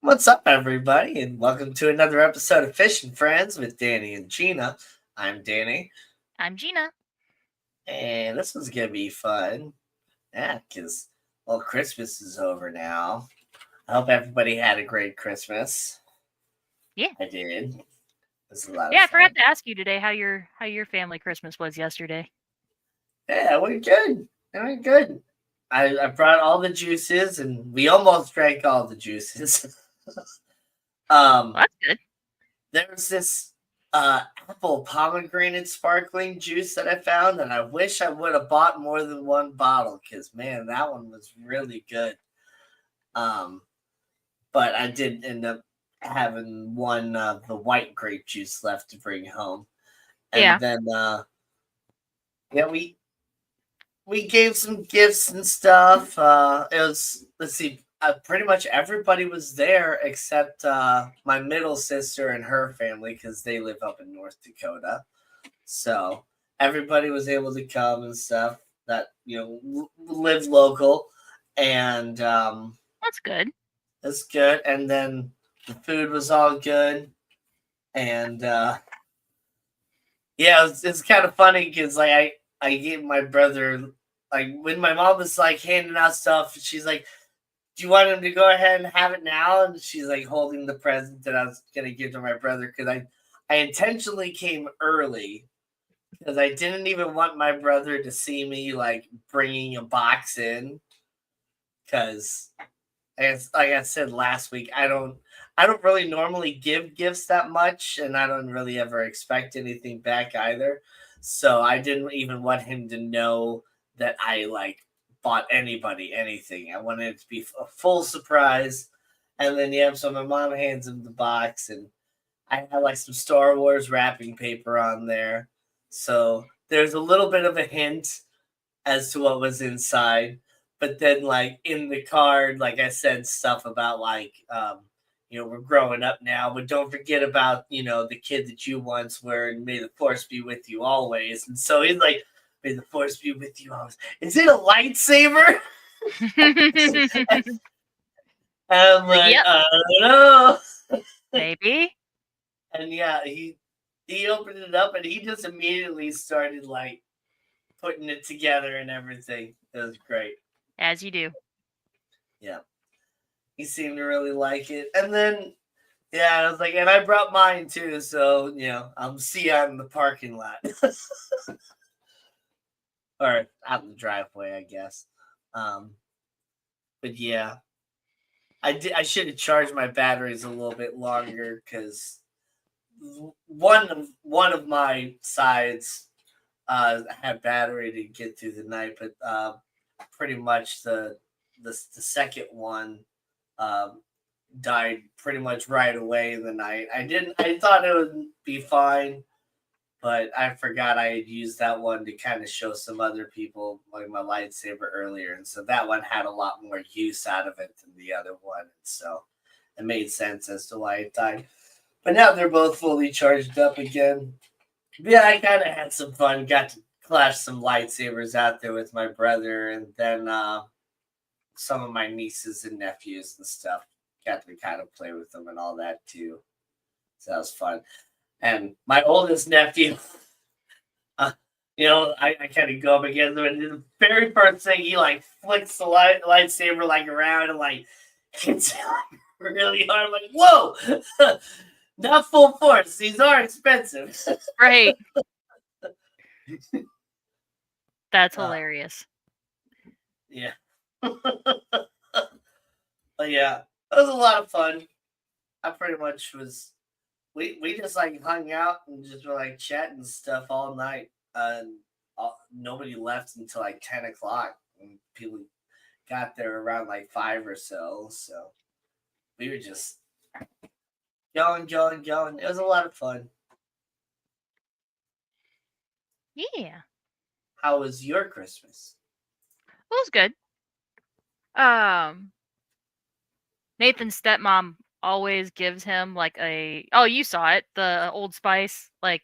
What's up, everybody, and welcome to another episode of Fish and Friends with Danny and Gina. I'm Danny, I'm Gina. and this one's gonna be fun. Yeah, because Christmas is over now. I hope everybody had a great Christmas. Yeah. I did. It was a lot of Yeah, I forgot fun. to ask you today how your family Christmas was yesterday. Yeah, it went good. It went good. I brought all the juices, and we almost drank all the juices. um, Well, that's good. there was this apple pomegranate sparkling juice that I found, and I wish I would have bought more than one bottle because man, that one was really good. Um, but I did end up having one the white grape juice left to bring home, and Yeah. then yeah, we gave some gifts and stuff. It was let's see, pretty much everybody was there except my middle sister and her family because they live up in North Dakota. So everybody was able to come and stuff that live local, and That's good. it's good. And then the food was all good, and yeah, it's kind of funny because I gave my brother like when my mom was like handing out stuff, she's like, "Do you want him to go ahead and have it now?" And she's like holding the present that I was gonna give to my brother because I intentionally came early because I didn't even want my brother to see me like bringing a box in because like I said last week, I don't really normally give gifts that much, and I don't really ever expect anything back either. So I didn't even want him to know that I like bought anybody anything. I wanted it to be a full surprise. And then yeah, so my mom hands him the box, and I had like some Star Wars wrapping paper on there. So there's a little bit of a hint as to what was inside. But then like in the card, like I said stuff about like we're growing up now, but don't forget about, the kid that you once were, and may the force be with you always. And so he's like, may the force be with you always. Is it a lightsaber? And I'm like, Yep. I don't know. Maybe. And yeah, he opened it up and he just immediately started like putting it together and everything. It was great. As you do. Yeah. He seemed to really like it. And then yeah, I was like, and I brought mine too, so I'll see you out in the parking lot. Or out in the driveway, I guess. Um but yeah. I should have charged my batteries a little bit longer because one of my sides had battery to get through the night, but pretty much the second one um, died pretty much right away in the night. I thought it would be fine, but I forgot I had used that one to kind of show some other people like my lightsaber earlier, and so that one had a lot more use out of it than the other one, and so it made sense as to why it died. But now they're both fully charged up again. Yeah, I kind of had some fun. Got to clash some lightsabers out there with my brother, and then some of my nieces and nephews and stuff. Got to kind of play with them and all that too. So that was fun. And my oldest nephew, uh, I kind of go up against him, and the very first thing he like flicks the lightsaber like around and like hits it like, really hard. I'm like, whoa, not full force. These are expensive. Right. That's uh, hilarious. yeah. But yeah, it was a lot of fun. I pretty much was. We just like hung out and just were like chatting stuff all night. And nobody left until like 10 o'clock. And people got there around like 5 or so. So we were just going, going, going. It was a lot of fun. Yeah. How was your Christmas? It was good. Um Nathan's stepmom always gives him like you saw it, the Old Spice, like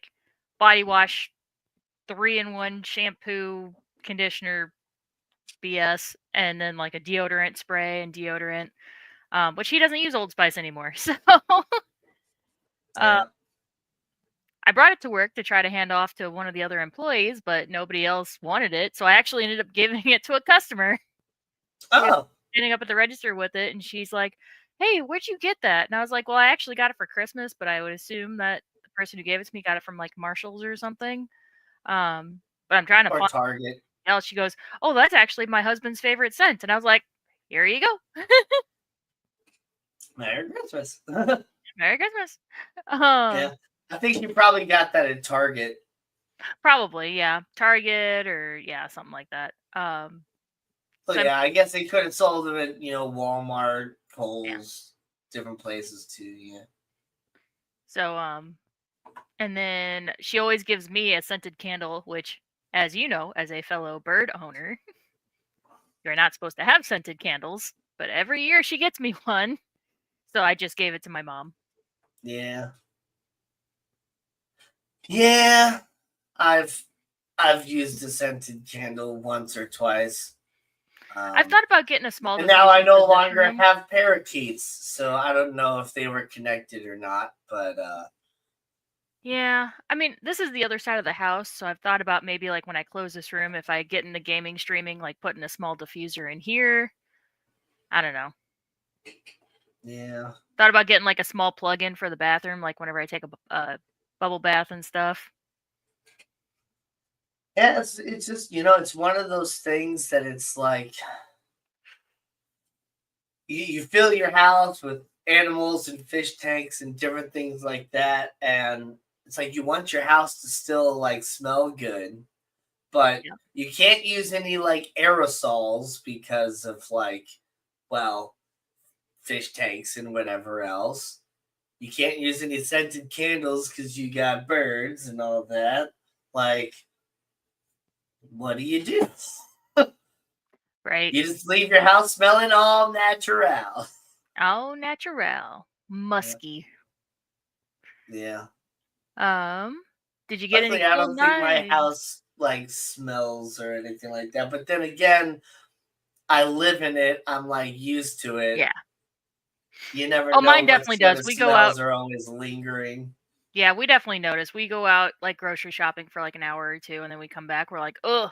body wash, 3-in-1 shampoo, conditioner, BS, and then like a deodorant spray and deodorant. But she doesn't use Old Spice anymore. So Yeah. I brought it to work to try to hand off to one of the other employees, but nobody else wanted it. So I actually ended up giving it to a customer. She was Oh, standing up at the register with it, and she's like, "Hey, where'd you get that?" And I was like, "Well, I actually got it for Christmas, but I would assume that the person who gave it to me got it from like Marshalls or something." But I'm trying to or find Target. it else. She goes, "Oh, that's actually my husband's favorite scent," and I was like, "Here you go, Merry Christmas. Merry Christmas." Yeah. Um, I think you probably got that at Target. Probably, yeah, Target or yeah, something like that. So So I'm, yeah, I guess they could have sold them at Walmart, yeah, Kohl's, different places too. Yeah. so and then she always gives me a scented candle, which, as you know, as a fellow bird owner, you're not supposed to have scented candles, but every year she gets me one. So I just gave it to my mom. Yeah. Yeah. I've I've used a scented candle once or twice. I've thought about getting a small And now I diffuser for no this longer room. have parakeets, so I don't know if they were connected or not. But Yeah, I mean, this is the other side of the house, so I've thought about maybe like when I close this room, if I get into gaming streaming, like putting a small diffuser in here. I don't know. yeah, Thought about getting like a small plug-in for the bathroom, like whenever I take a bubble bath and stuff. yeah, it's just it's one of those things that it's like you fill your house with animals and fish tanks and different things like that, and it's like you want your house to still like smell good, but Yeah. you can't use any like aerosols because of like, well, fish tanks and whatever else. You can't use any scented candles because you got birds and all that. Like, what do you do? Right. You just leave your house smelling all natural. Au natural. Yeah. Musky. Yeah. Um, did you get any Luckily, I cool don't think my knives? house like smells or anything like that. But then again, I live in it. I'm like used to it. Yeah. You never Oh, know mine what definitely sort does. of We go out. smells are always lingering. Yeah, we definitely notice. We go out like grocery shopping for like an hour or two, and then we come back. We're like, ugh,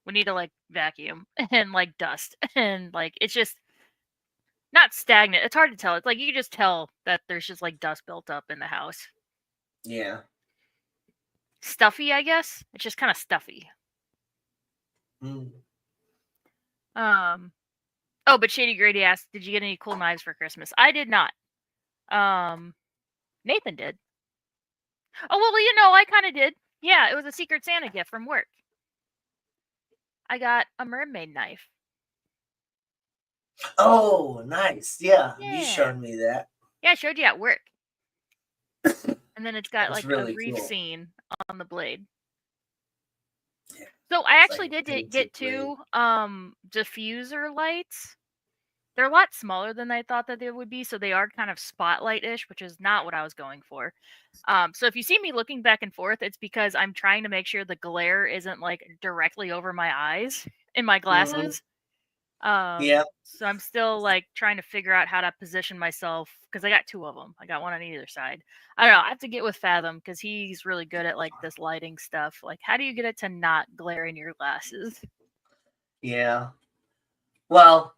we need to like vacuum and like dust and like it's just not stagnant. It's hard to tell. It's like you can just tell that there's just like dust built up in the house. Yeah. Stuffy, I guess. It's just kind of stuffy. Mm. Um. Oh, but Shady Grady asked, "Did you get any cool knives for Christmas?" I did not. Um. Nathan did. Oh well, I kind of did. Yeah, it was a Secret Santa gift from work. I got a mermaid knife. Oh, nice. Yeah, you Yeah. showed me that. Yeah, I showed you at work. And then it's got That's like a really reef cool. scene on the blade. Yeah, So I it's like actually a did painted get blade. two diffuser lights. They're a lot smaller than I thought that they would be, so they are kind of spotlight-ish, which is not what I was going for. So if you see me looking back and forth, it's because I'm trying to make sure the glare isn't like directly over my eyes in my Mm-hmm. glasses. Yep. So I'm still like trying to figure out how to position myself because I got two of them. I got one on either side. I don't know. I have to get with Fathom because he's really good at like this lighting stuff. Like, how do you get it to not glare in your glasses? Yeah. Well,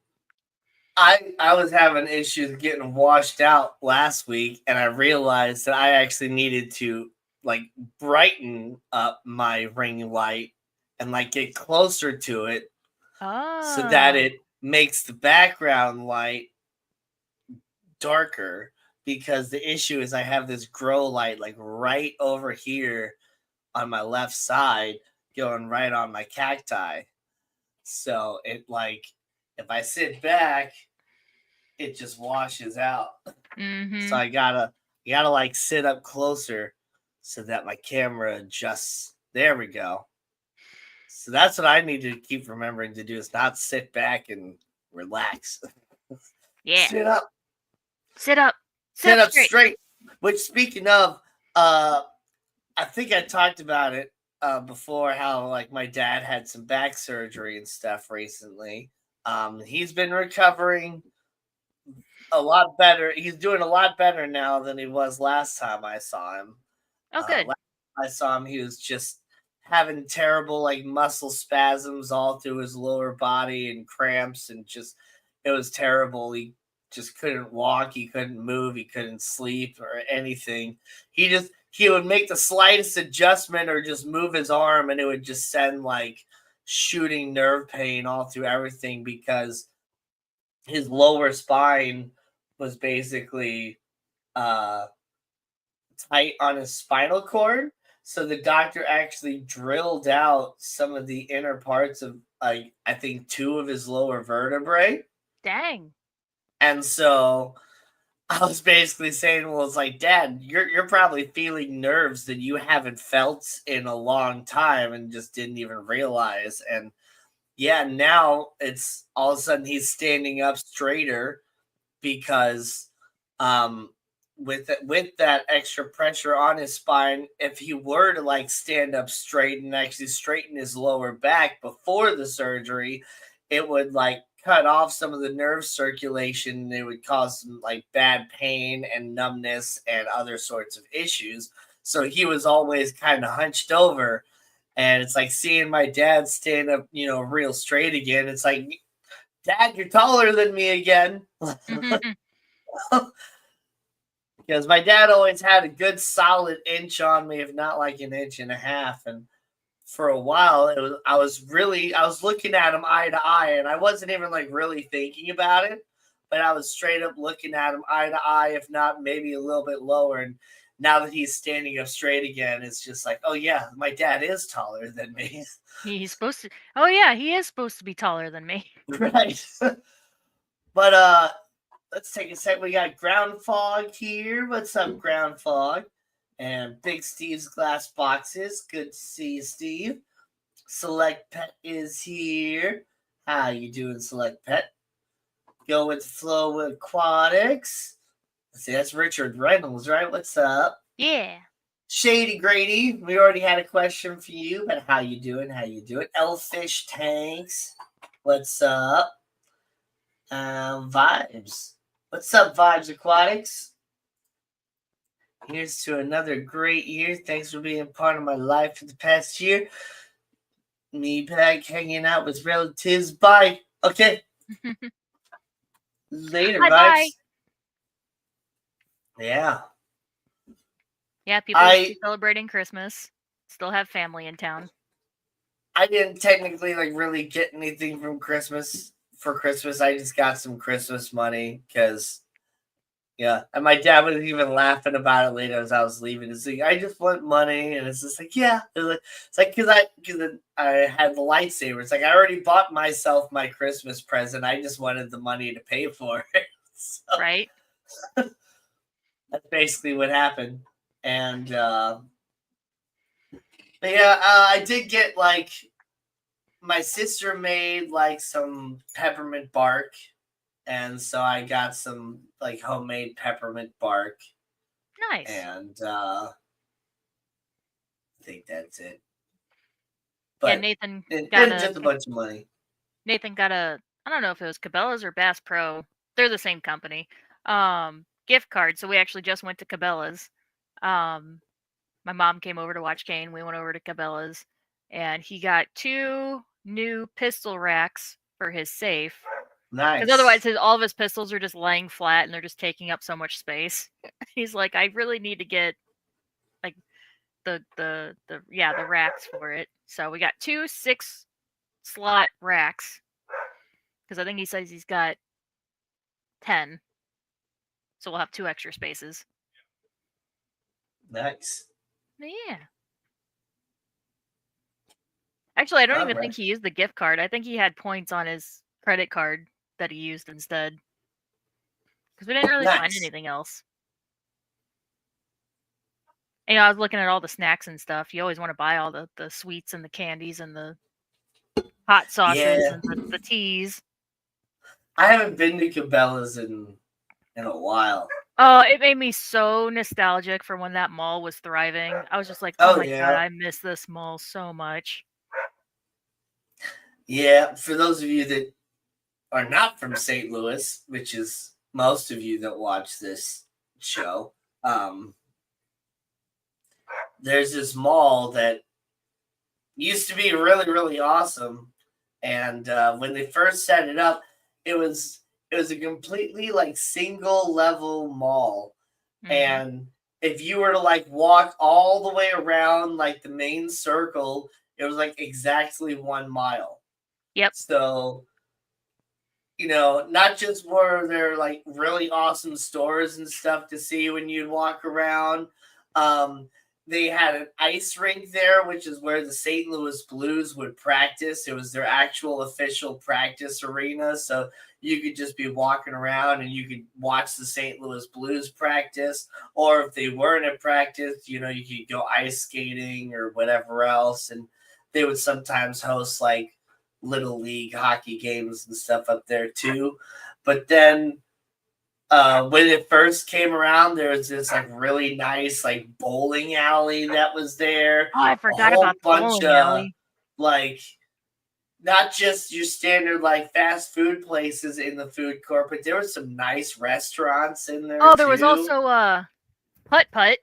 I was having issues getting washed out last week, and I realized that I actually needed to like brighten up my ring light and like get closer to it so that Oh, it makes the background light darker. Because the issue is I have this grow light like right over here on my left side going right on my cacti. So it like if I sit back, it just washes out. So mm-hmm. I gotta like sit up closer so that my camera adjusts. There we go. So that's what I need to keep remembering to do is not sit back and relax. Yeah. Sit up. Sit up. Sit Sit up up straight. straight. Which speaking of, I think I talked about it before how like my dad had some back surgery and stuff recently. He's been recovering. a lot better. He's doing a lot better now than he was last time I saw him. Oh, good. Last time I saw him, he was just having terrible like muscle spasms all through his lower body and cramps, and just it was terrible. He just couldn't walk, he couldn't move, he couldn't sleep or anything. He would make the slightest adjustment or just move his arm, and it would just send like shooting nerve pain all through everything because his lower spine was basically uh tight on his spinal cord. So the doctor actually drilled out some of the inner parts of like I think two of his lower vertebrae. Dang. And so I was basically saying, well, it's like, Dad, you're probably feeling nerves that you haven't felt in a long time and just didn't even realize. And yeah, now it's all of a sudden he's standing up straighter because with that extra pressure on his spine, if he were to like stand up straight and actually straighten his lower back before the surgery, it would like cut off some of the nerve circulation, and it would cause some like bad pain and numbness and other sorts of issues. So he was always kind of hunched over, and it's like seeing my dad stand up, real straight again. It's like, Dad, you're taller than me again. Because my dad always had a good solid inch on me, if not like an inch and a half. And for a while, I was looking at him eye to eye, and I wasn't even like really thinking about it, but I was straight up looking at him eye to eye, if not maybe a little bit lower. And now that he's standing up straight again, it's just like, oh yeah, my dad is taller than me. He's supposed to. Oh yeah, he is supposed to be taller than me. Right. But let's take a sec. We got Ground Fog here. What's up, Ground Fog? And Big Steve's Glass Boxes. Good to see you, Steve. Select Pet is here. How you doing, Select Pet? Go with the flow with Aquatics. Let's see, that's Richard Reynolds, right? What's up? Yeah. Shady Grady, we already had a question for you, but how you doing? How you doing? Elfish Tanks, what's up? Vibes. What's up, Vibes Aquatics? Here's to another great year. Thanks for being part of my life for the past year. Me back hanging out with relatives. Bye. Okay. Later, Vibes. Bye. Yeah. Yeah, people are still celebrating Christmas. Still have family in town. I didn't technically like really get anything from Christmas. For Christmas, I just got some Christmas money because, yeah. And my dad was even laughing about it later as I was leaving. It's like, I just want money, and it's just like, yeah. It's like because I had the lightsaber. It's like I already bought myself my Christmas present. I just wanted the money to pay for it. So, right. That's basically what happened. And but yeah, I did get like. My sister made like some peppermint bark, and so I got some like homemade peppermint bark. Nice. And I think that's it. But yeah, Nathan got just a bunch of money. Nathan got I don't know if it was Cabela's or Bass Pro. They're the same company. Gift card. So we actually just went to Cabela's. My mom came over to watch Kane. We went over to Cabela's, and he got 2 new pistol racks for his safe. Nice. Because otherwise, all of his pistols are just laying flat and they're just taking up so much space. He's like, I really need to get like the racks for it. So we got 2 6-slot racks. Because I think he says he's got 10. So we'll have 2 extra spaces. Nice. Yeah. Actually, I don't even think he used the gift card. I think he had points on his credit card that he used instead. Because we didn't really find anything else. And, I was looking at all the snacks and stuff. You always want to buy all the sweets and the candies and the hot sauces and the teas. I haven't been to Cabela's in a while. Oh, it made me so nostalgic for when that mall was thriving. I was just like, oh my God, I miss this mall so much. Yeah, for those of you that are not from St. Louis, which is most of you that watch this show, there's this mall that used to be really, really awesome. And when they first set it up, it was a completely like single level mall. Mhm. And if you were to like walk all the way around like the main circle, it was like exactly 1 mile. Yep. So, not just were there like really awesome stores and stuff to see when you'd walk around. They had an ice rink there, which is where the St. Louis Blues would practice. It was their actual official practice arena. So you could just be walking around and you could watch the St. Louis Blues practice. Or if they weren't at practice, you could go ice skating or whatever else. And they would sometimes host like little league hockey games and stuff up there too. But then when it first came around, there was this like really nice like bowling alley that was there. Oh, I A forgot whole about the bunch bowling of alley. like not just your standard like fast food places in the food court, but there were some nice restaurants in there Oh, there was too. also Putt Putt.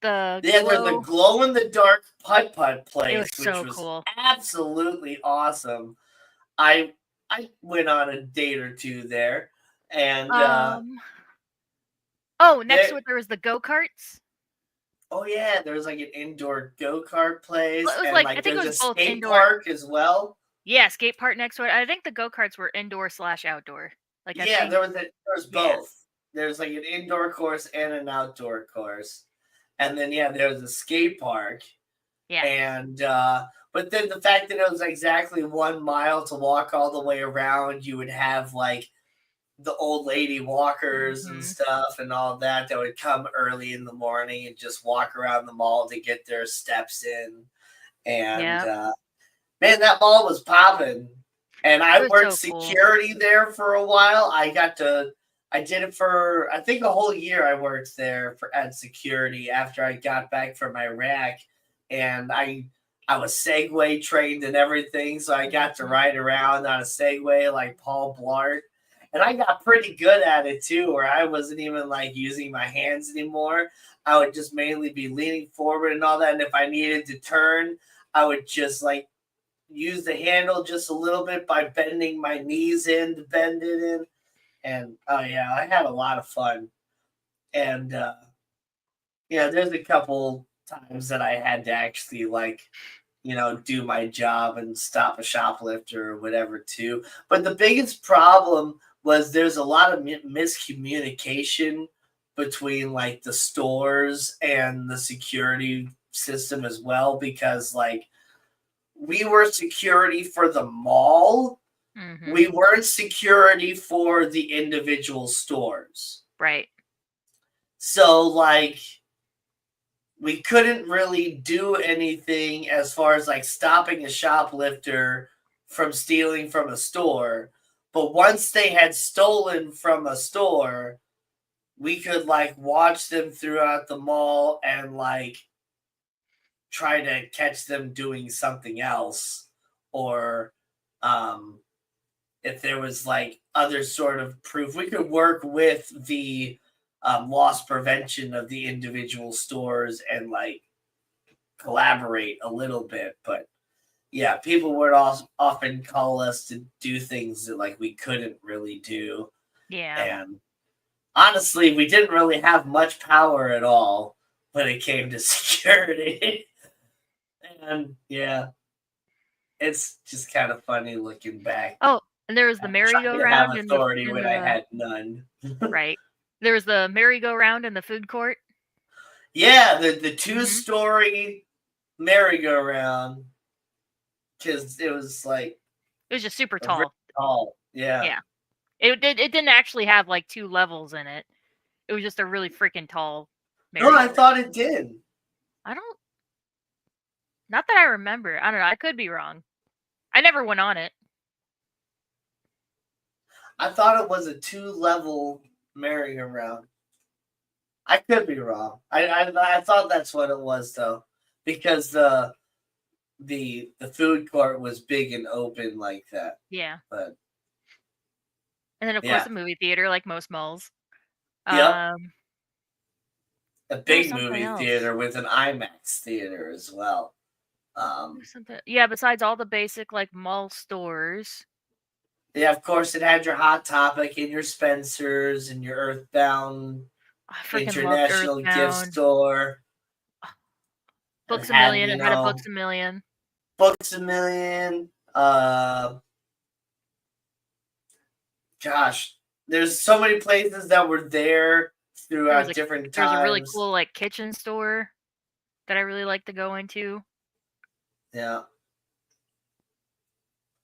The Yeah, there's the glow in the dark putt putt place, It was which so was cool. absolutely awesome. I went on a date or two there, and next to it there was the go-karts. oh yeah, there's like an indoor go kart place, Well, it was and like like I think it there's a was both skate indoor. park as well. Yeah, skate park next to it. I think the go-karts were indoor/outdoor. Like I Yeah, think there's yeah. both. There's like an indoor course and an outdoor course, and then yeah, there's a skate park. Yeah. And but then the fact that it was exactly 1 mile to walk all the way around, you would have like the old lady walkers and stuff and all that would come early in the morning and just walk around the mall to get their steps in. And man, that mall was popping. And I worked so cool. security there for a while. I did it for I think a whole year. I worked there at security after I got back from Iraq, and I was Segway trained and everything, so I got to ride around on a Segway like Paul Blart. And I got pretty good at it too, where I wasn't even like using my hands anymore. I would just mainly be leaning forward and all that. And if I needed to turn, I would just like use the handle just a little bit by bending my knees in to bend it in. And oh yeah, I had a lot of fun. And there's a couple times that I had to actually like do my job and stop a shoplifter or whatever too. But the biggest problem was there's a lot of miscommunication between like the stores and the security system as well, because like we were security for the mall. We weren't security for the individual stores. Right. So like we couldn't really do anything as far as like stopping a shoplifter from stealing from a store. But once they had stolen from a store, we could like watch them throughout the mall and like try to catch them doing something else. Or if there was like other sort of proof, we could work with the loss prevention of the individual stores and like collaborate a little bit. But yeah, people would often call us to do things that like we couldn't really do. Yeah. And honestly, we didn't really have much power at all when it came to security. And yeah, it's just kind of funny looking back. Oh, and there was the merry-go-round have authority when I had none. Right. There was the merry-go-round in the food court. Yeah, the two-story merry-go-round, because it was like it was just super tall. Really tall, yeah. Yeah. It didn't actually have like 2 levels in it. It was just a really freaking tall No, I thought it did. Not that I remember. I don't know. I could be wrong. I never went on it. I thought it was a 2-level merry-go-round. I could be wrong. I thought that's what it was though, because the food court was big and open like that. Yeah. But And then, of course, Yeah. the movie theater, like most malls. Yep. Um, A there was big something movie else. theater with an IMAX theater as well. There's something yeah, besides all the basic, like, mall stores. Yeah, of course, it had your Hot Topic and your Spencer's and your Earthbound I freaking loved International Gift Earthbound. Store. And Books A had, Million, it had a Books A Million. Books A Million. Gosh, there's so many places that were there throughout different There was a really times. cool, like, kitchen store that I really like to go into. Yeah.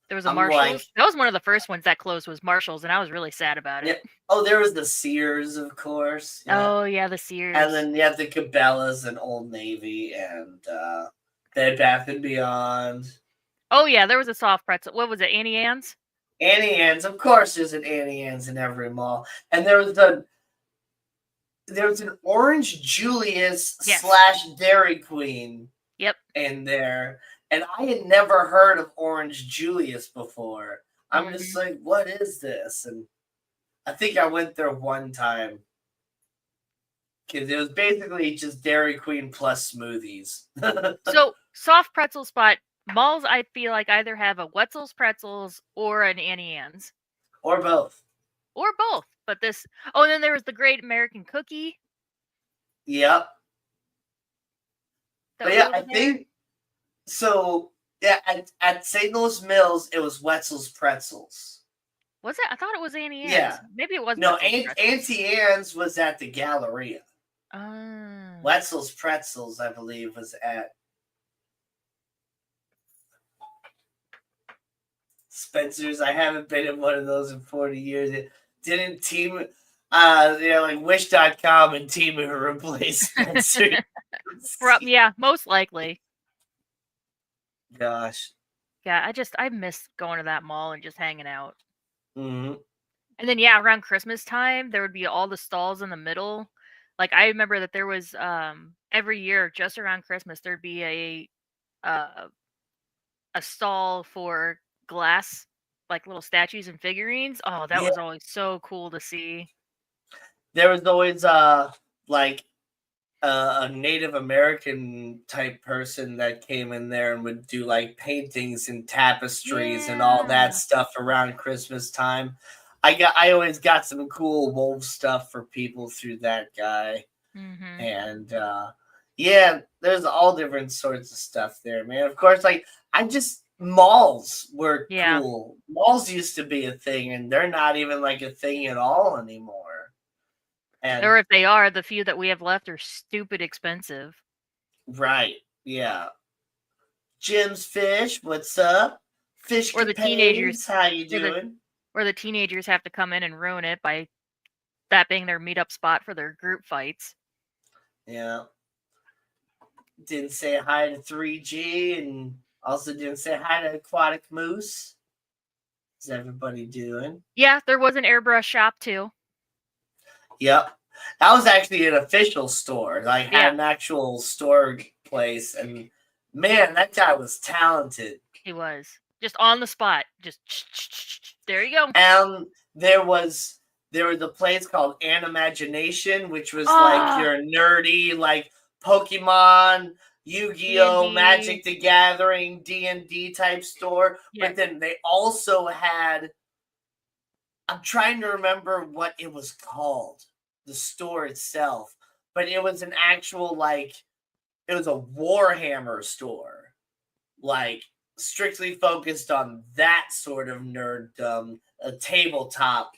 There was a I'm like, Marshalls. That was one of the first ones that closed was Marshalls, and I was really sad about yeah. it. Oh, there was the Sears, of course. Yeah. Oh, yeah, the And Sears. then you have the Cabela's and Old Navy and Bed Bath and Beyond. Oh, yeah, there was a soft pretzel. What was it, Annie Ann's? Annie Ann's, of course, there's an Annie Ann's in every mall. And there was an Orange Julius Yes. / Dairy Queen Yep. in there. And I had never heard of Orange Julius before. I'm just like, what is this? And I think I went there one time. Because it was basically just Dairy Queen plus smoothies. So, soft pretzel spot, malls I feel like either have a Wetzel's Pretzels or an Annie Ann's. Or both. Or both. But this and then there was the Great American Cookie. Yep. That But was yeah, over I there. think so. Yeah, at St. Louis Mills, it was Wetzel's Pretzels. Was it? I thought it was Annie Ann's. Yeah. Maybe it was No, Wetzel's Pretzels. Auntie Anne's was at the Galleria. Oh. Wetzel's Pretzels, I believe, was at Spencer's. I haven't been in one of those in 40 years. It didn't Team, like Wish.com and Temu replace Spencer's. Yeah, most likely. Gosh. Yeah, I miss going to that mall and just hanging out. Mm-hmm. And then yeah, around Christmas time, there would be all the stalls in the middle. Like I remember that there was every year just around Christmas there'd be a stall for glass like little statues and figurines. Oh, that was always so cool to see. There was always like a Native American type person that came in there and would do like paintings and tapestries and all that stuff around Christmas time. I always got some cool wolf stuff for people through that guy. Mm-hmm. And yeah, there's all different sorts of stuff there, man. Of course, like malls were cool. Malls used to be a thing, and they're not even like a thing at all anymore. Or if they are, the few that we have left are stupid expensive. Right. Yeah. Jim's Fish, what's up? Fish or the teenagers. How you doing? Or the teenagers have to come in and ruin it by that being their meetup spot for their group fights. Yeah. Didn't say hi to 3G and also didn't say hi to Aquatic Moose. How's everybody doing? Yeah, there was an airbrush shop too. Yep. That was actually an official store. Like had an actual store place, and man, that guy was talented. He was. Just on the spot. Just there you go. And there was a place called Animagination, which was like your nerdy, like Pokemon, Yu-Gi-Oh, D&D. Magic the Gathering, D&D type store. Yeah. But then they also had, I'm trying to remember what it was called, the store itself, but it was an actual, like, it was a Warhammer store, like strictly focused on that sort of nerddom, a tabletop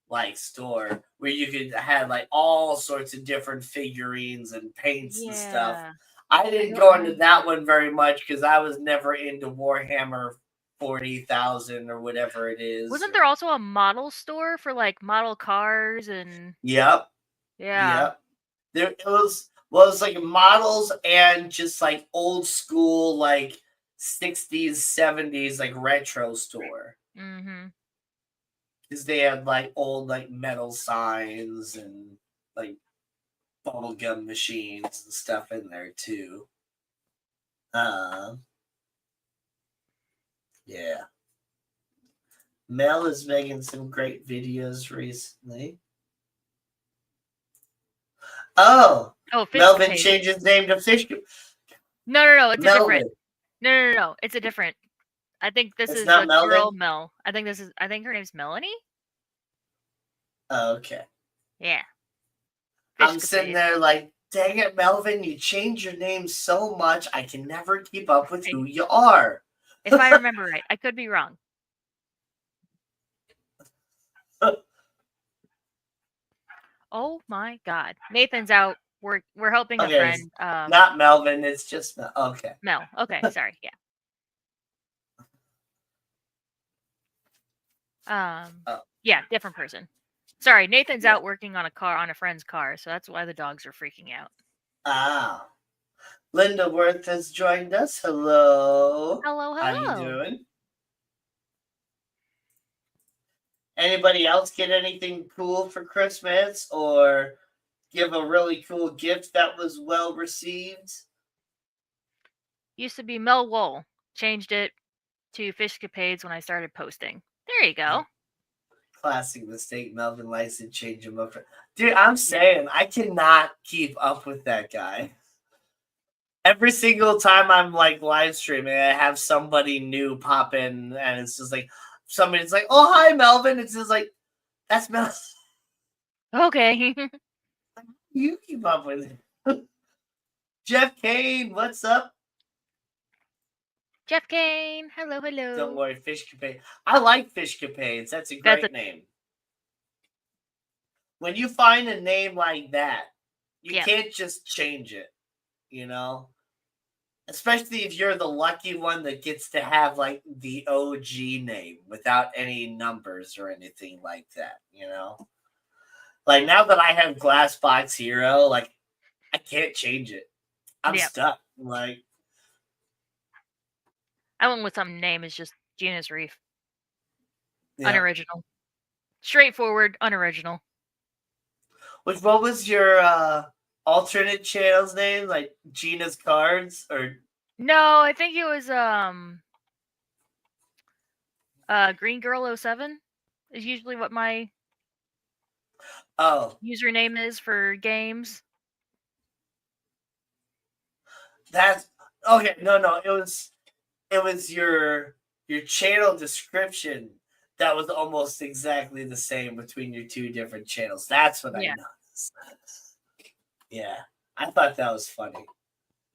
like store where you could have like all sorts of different figurines and paints and stuff. I didn't go into that one very much because I was never into Warhammer 40,000 or whatever it is. Wasn't there also a model store for like model cars and? Yep. Yeah. Yep. There it was. Well, it's like models and just like old school, like 60s, 70s, like retro store. Mm-hmm. Because they had like old like metal signs and like bubblegum machines and stuff in there too. Yeah. Mel is making some great videos recently. Oh, Melvin Fishcapades. changed his name to Fish. No. It's a different. Melvin. No. It's a different. I think this It's is not a Melvin? girl, Mel. I think her name's Melanie. Oh, okay. Yeah. I'm sitting there like, dang it, Melvin, you change your name so much, I can never keep up with who you are. If I remember right. I could be wrong. Oh my God. Nathan's out. We're helping a friend. Not Melvin, it's just Mel. Okay. Mel. Okay, sorry. Yeah. Yeah, different person. Sorry, Nathan's out working on a friend's car, so that's why the dogs are freaking out. Ah. Linda Worth has joined us. Hello. Hello. How you doing? Anybody else get anything cool for Christmas or give a really cool gift that was well received? Used to be Mel Wool. Changed it to Fishcapades when I started posting. There you go. Classic mistake. Melvin likes to change him up. Dude, I'm saying I cannot keep up with that guy. Every single time I'm like live streaming, I have somebody new pop in, and it's just like somebody's like, "Oh, hi, Melvin." It's just like, that's Melvin. Okay. You keep up with it. Jeff Kane, what's up? Jeff Kane, hello. Don't worry, Fishcapades. I like Fishcapades. That's a great name. When you find a name like that, you can't just change it, you know? Especially if you're the lucky one that gets to have like the OG name without any numbers or anything like that, you know? Like now that I have Glassbox Hero, like I can't change it. I'm stuck. Like I went with some name is just Gina's Reef. Yeah. Unoriginal. Straightforward, unoriginal. What was your alternate channel's name? Like Gina's Cards or No, I think it was Green Girl 07 is usually what my username is for games. That's okay. No, it was your channel description that was almost exactly the same between your two different channels. That's what I noticed. Yeah, I thought that was funny.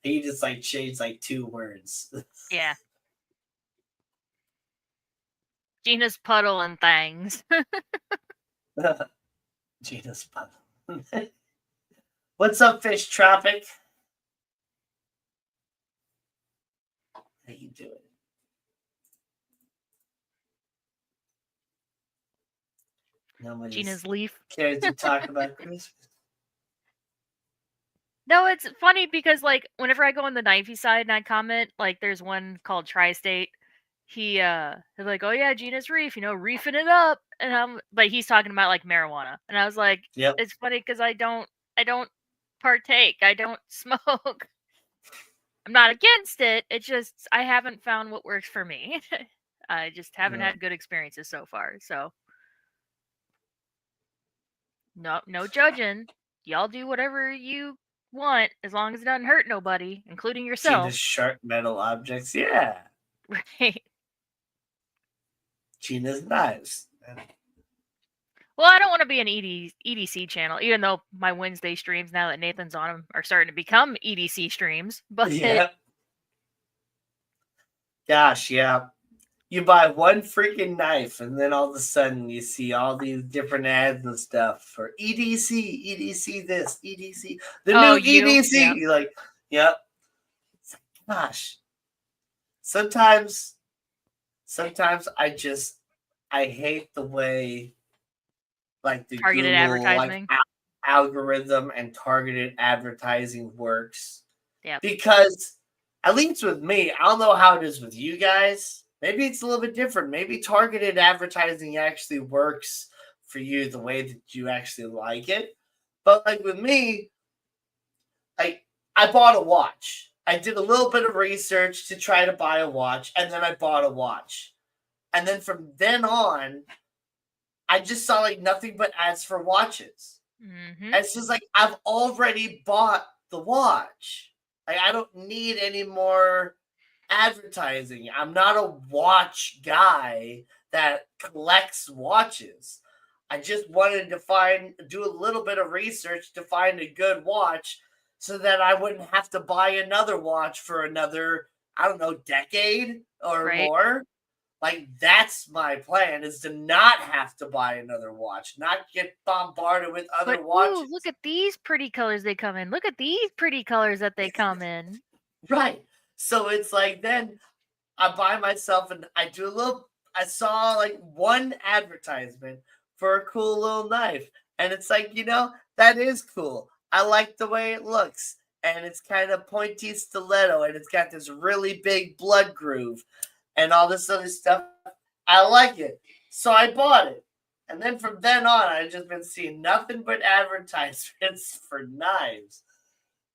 He just like changed like 2 words. Yeah. Gina's Puddle and Things. Gina's Puddle. What's up, Fish Tropic? How you doing? Nobody's Gina's Leaf. cares to talk about Christmas. No, it's funny because like whenever I go on the knifey side and I comment, like there's one called Tri-State. He's like, "Oh yeah, Gina's Reef, reefing it up," and but he's talking about like marijuana, and I was like, It's funny because I don't partake, I don't smoke. I'm not against it. It's just I haven't found what works for me. I just haven't had good experiences so far. So no judging. Y'all do whatever you want as long as it doesn't hurt nobody, including yourself. Gina's sharp metal objects, yeah. Right. Gina's knives. Well, I don't want to be an EDC channel, even though my Wednesday streams, now that Nathan's on them, are starting to become EDC streams. But gosh, yeah. You buy one freaking knife, and then all of a sudden you see all these different ads and stuff for EDC this, EDC, the new EDC. Yeah. You're like, yep. Gosh. Sometimes I hate the way like the targeted Google, advertising algorithm and targeted advertising works. Yeah. Because at least with me, I don't know how it is with you guys. Maybe it's a little bit different. Maybe targeted advertising actually works for you the way that you actually like it. But like with me, I bought a watch. I did a little bit of research to try to buy a watch, and then I bought a watch. And then from then on, I just saw like nothing but ads for watches. Mm-hmm. And it's just like I've already bought the watch. Like I don't need any more advertising. I'm not a watch guy that collects watches. I just wanted to do a little bit of research to find a good watch so that I wouldn't have to buy another watch for another, I don't know, decade or more. Like that's my plan, is to not have to buy another watch, not get bombarded with other watches. Ooh, look at these pretty colors they come in. Look at these pretty colors that they come in. Right. So it's like then I buy myself and I saw like one advertisement for a cool little knife. And it's like, that is cool. I like the way it looks. And it's kind of pointy stiletto and it's got this really big blood groove and all this other stuff. I like it. So I bought it. And then from then on, I've just been seeing nothing but advertisements for knives.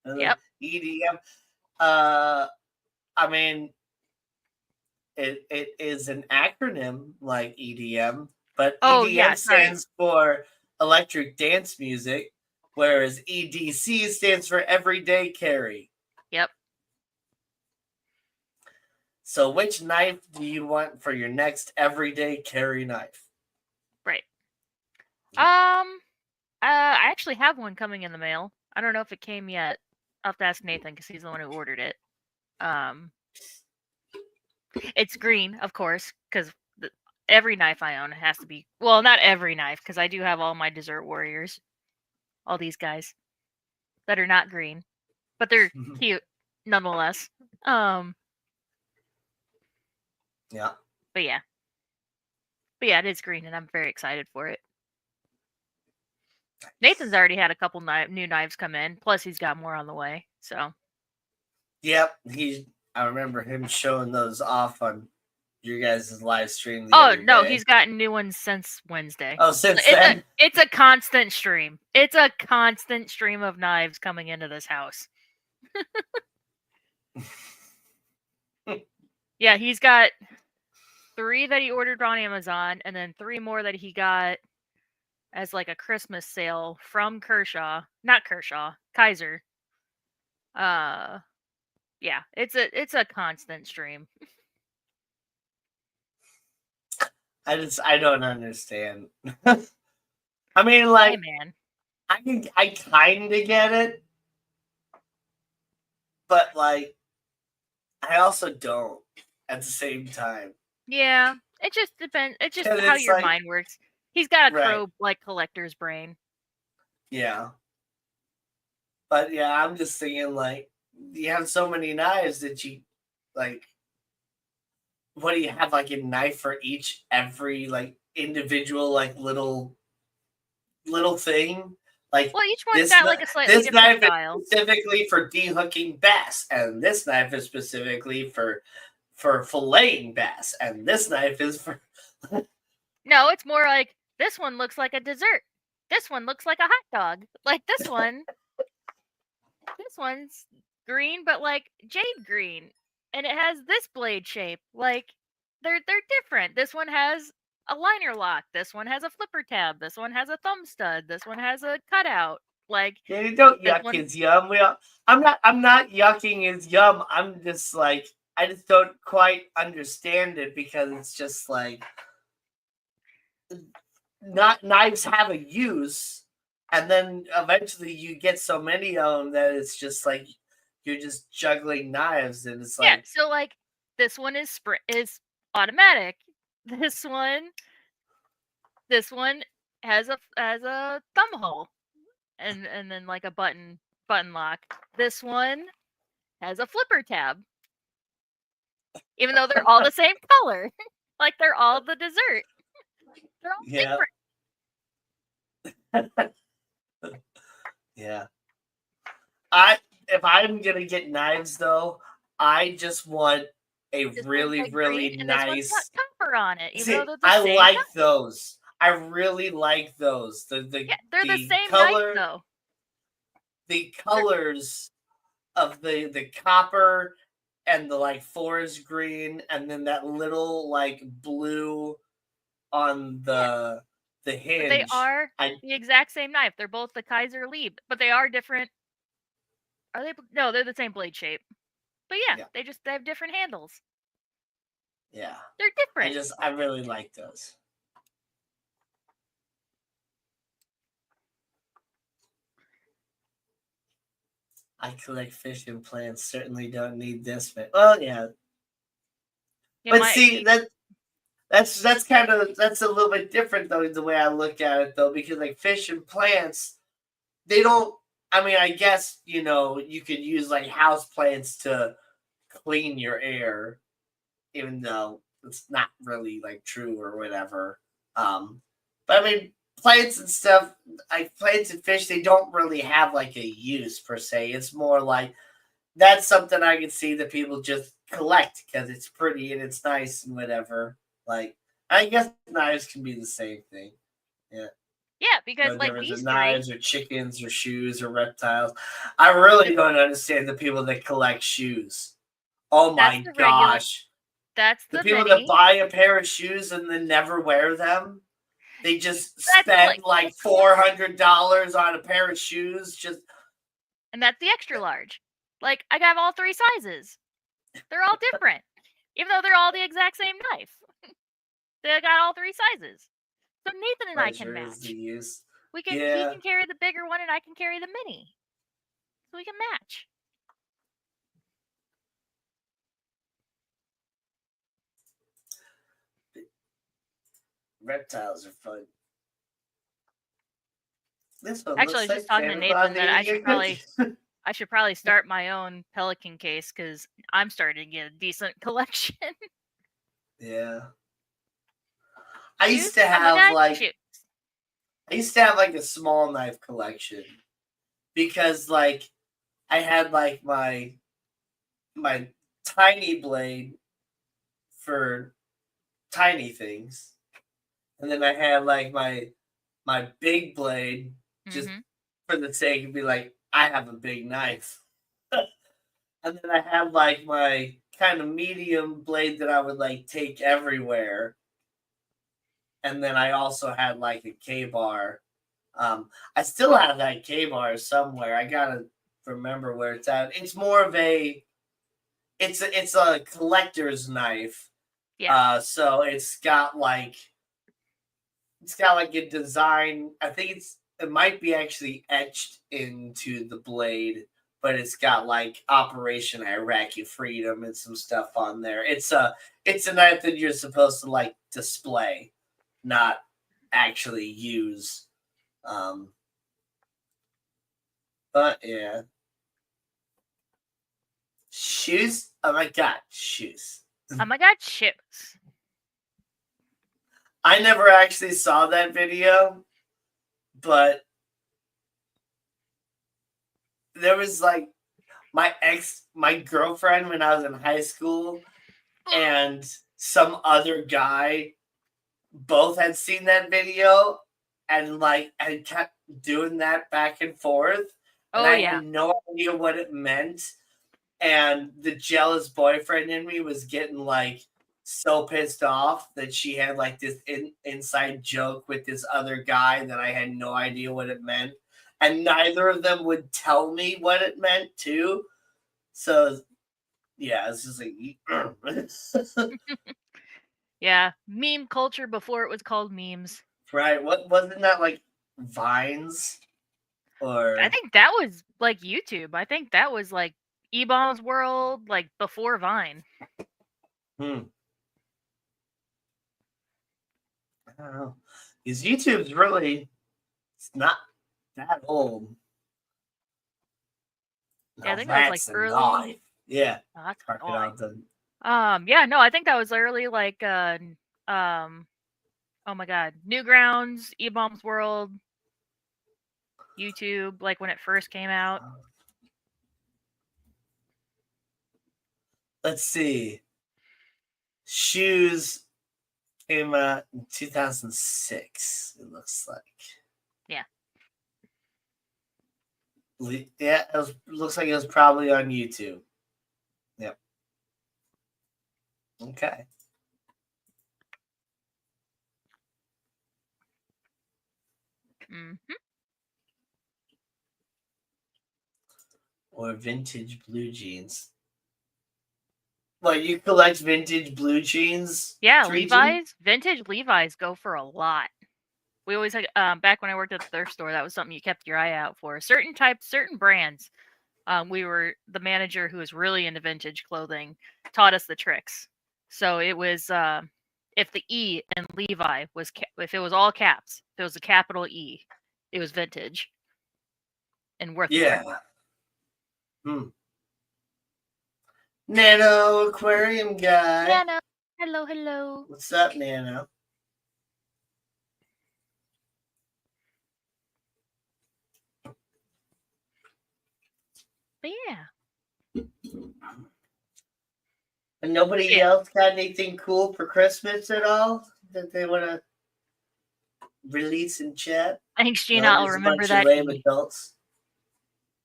Yep. EDM. I mean, it is an acronym like EDM, but EDM stands for electric dance music, whereas EDC stands for everyday carry. Yep. So which knife do you want for your next everyday carry knife? Right. I actually have one coming in the mail. I don't know if it came yet. I'll have to ask Nathan because he's the one who ordered it. It's green, of course, because every knife I own has to be. Well, not every knife, because I do have all my dessert warriors, all these guys that are not green, but they're cute nonetheless. Yeah. But yeah, it is green, and I'm very excited for it. Nathan's already had a couple new knives come in. Plus, he's got more on the way. So. Yep, I remember him showing those off on your guys' live stream. He's gotten new ones since Wednesday. Oh, since then? It's a constant stream. It's a constant stream of knives coming into this house. Yeah, he's got 3 that he ordered on Amazon, and then 3 more that he got as like a Christmas sale from Kaiser. Yeah, it's a constant stream. I don't understand. I mean, like, hey, man. I kind of get it, but like, I also don't at the same time. Yeah, it just depends. It's just how your mind works. He's got a crow like collector's brain. Yeah, but yeah, I'm just thinking like, you have so many knives that you like. What do you have, like a knife for every like individual like little thing? Like, well, each one's got like a slightly different style. Is specifically for dehooking bass, and this knife is specifically for filleting bass, and this knife is for. No, it's more like this one looks like a dessert. This one looks like a hot dog. Like this one. This one's green, but like jade green, and it has this blade shape. Like they're different. This one has a liner lock. This one has a flipper tab. This one has a thumb stud. This one has a cutout. Like, yeah, don't yuck his yum. I'm not yucking his yum. I'm just like, I just don't quite understand it, because it's just like, not knives have a use, and then eventually you get so many of them that it's just like you're just juggling knives, and it's like, yeah. So like this one is automatic. This one has a thumb hole, and then like a button lock. This one has a flipper tab. Even though they're all the same color, like they're all the dessert. They're all different. Yeah. If I'm gonna get knives though, I just want a really nice copper on it. I like those. I really like those. They're the same color, knife, though. The colors of the copper and the like forest green, and then that little like blue on the hinge. But they are the exact same knife. They're both the Kaiser Lieb, but they are different. Are they? No, they're the same blade shape. But yeah. They have different handles. Yeah. They're different. I really like those. I collect fish and plants. Certainly don't need this. Well, yeah. But see, that's kind of that's a little bit different though the way I look at it though, because like fish and plants, they don't. I mean, I guess you could use like house plants to clean your air, even though it's not really like true or whatever. But I mean, plants and stuff, like plants and fish, they don't really have like a use per se. It's more like that's something I can see that people just collect because it's pretty and it's nice and whatever. Like, I guess knives can be the same thing. Yeah. Yeah, because like these knives or chickens or shoes or reptiles. I really don't understand the people that collect shoes. Oh my gosh. That's the people that buy a pair of shoes and then never wear them. They just spend like $400 on a pair of shoes. And that's the extra large. Like, I got all 3 sizes. They're all different. Even though they're all the exact same knife. They got all 3 sizes. So Nathan and I can match. He can carry the bigger one and I can carry the mini. So we can match. Reptiles are fun. Actually, I was just talking to Nathan that I should probably start my own pelican case because I'm starting to get a decent collection. Yeah. I used to have like a small knife collection because like I had like my tiny blade for tiny things, and then I had like my big blade just for the sake of be like I have a big knife, and then I had like my kind of medium blade that I would like take everywhere. And then I also had like a K-bar. I still have that K-bar somewhere. I gotta remember where it's at. It's more of it's a collector's knife. Yeah. So it's got like a design. I think it might be actually etched into the blade, but it's got like Operation Iraqi Freedom and some stuff on there. It's a knife that you're supposed to like display, not actually use. But yeah. Shoes? Oh my god, shoes. Oh my god, shoes. I never actually saw that video, but there was like my girlfriend when I was in high school and some other guy both had seen that video and like I kept doing that back and forth. And I had no idea what it meant. And the jealous boyfriend in me was getting like so pissed off that she had like this inside joke with this other guy that I had no idea what it meant. And neither of them would tell me what it meant too. So yeah, it's just like yeah, meme culture before it was called memes. Right. What wasn't that like Vines? Or I think that was like YouTube. I think that was like E-Bomb's World, like before Vine. I don't know. Because YouTube's really it's not that old. Yeah, I think that was like early. Yeah. Oh, that's yeah, no, I think that was early like oh my god. Newgrounds, E-Bomb's World, YouTube, like when it first came out. Let's see. Shoes came out in 2006, it looks like. Yeah. Yeah, looks like it was probably on YouTube. Yep. Okay. Mm-hmm. Or vintage blue jeans. Well, you collect vintage blue jeans? Yeah, Treason? Levi's. Vintage Levi's go for a lot. We always had, back when I worked at the thrift store, that was something you kept your eye out for. Certain types, certain brands. The manager who was really into vintage clothing taught us the tricks. So it was, if the E in Levi was, if it was all caps, if it was a capital E, it was vintage and worth more. Yeah. Nano aquarium guy. Nano, hello, hello. What's up, Nano? But yeah. And nobody else got anything cool for Christmas at all that they want to release in chat? Thanks, Gina. I'll remember that. Lame adults.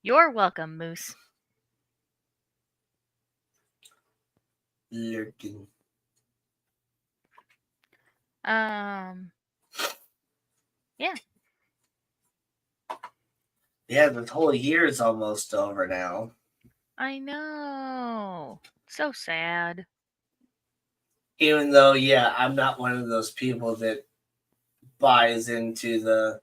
You're welcome, Moose. Lurking. Yeah. Yeah, the whole year is almost over now. I know. So sad. Even though, yeah, I'm not one of those people that buys into the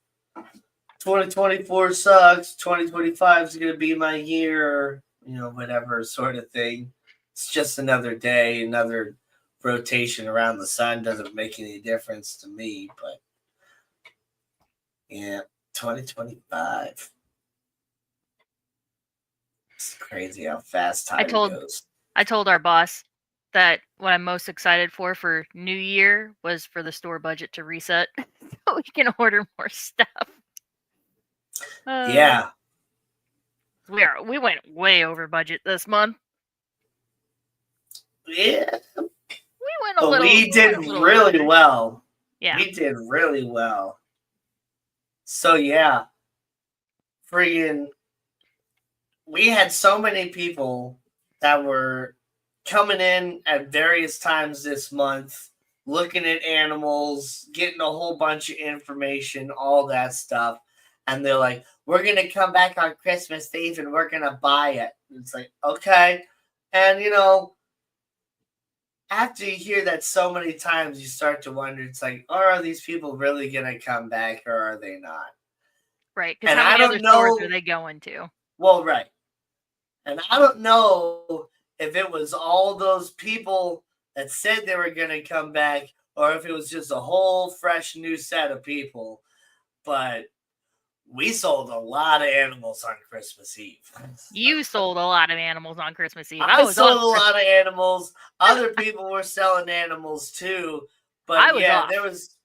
2024 sucks, 2025 is going to be my year, whatever sort of thing. It's just another day, another rotation around the sun. Doesn't make any difference to me, but yeah, 2025. It's crazy how fast time goes. I told our boss that what I'm most excited for New Year was for the store budget to reset so we can order more stuff. Yeah. We went way over budget this month. Yeah. We did really well. Yeah. We did really well. So yeah. Friggin', we had so many people that were coming in at various times this month, looking at animals, getting a whole bunch of information, all that stuff. And they're like, we're going to come back on Christmas Eve and we're going to buy it. It's like, okay. And, after you hear that so many times, you start to wonder, it's like, are these people really going to come back or are they not? Right. Because how many other stores are they going to? Well, right. And I don't know if it was all those people that said they were going to come back or if it was just a whole fresh new set of people. But we sold a lot of animals on Christmas Eve. You sold a lot of animals on Christmas Eve. I sold a lot of animals. Other people were selling animals too. But there was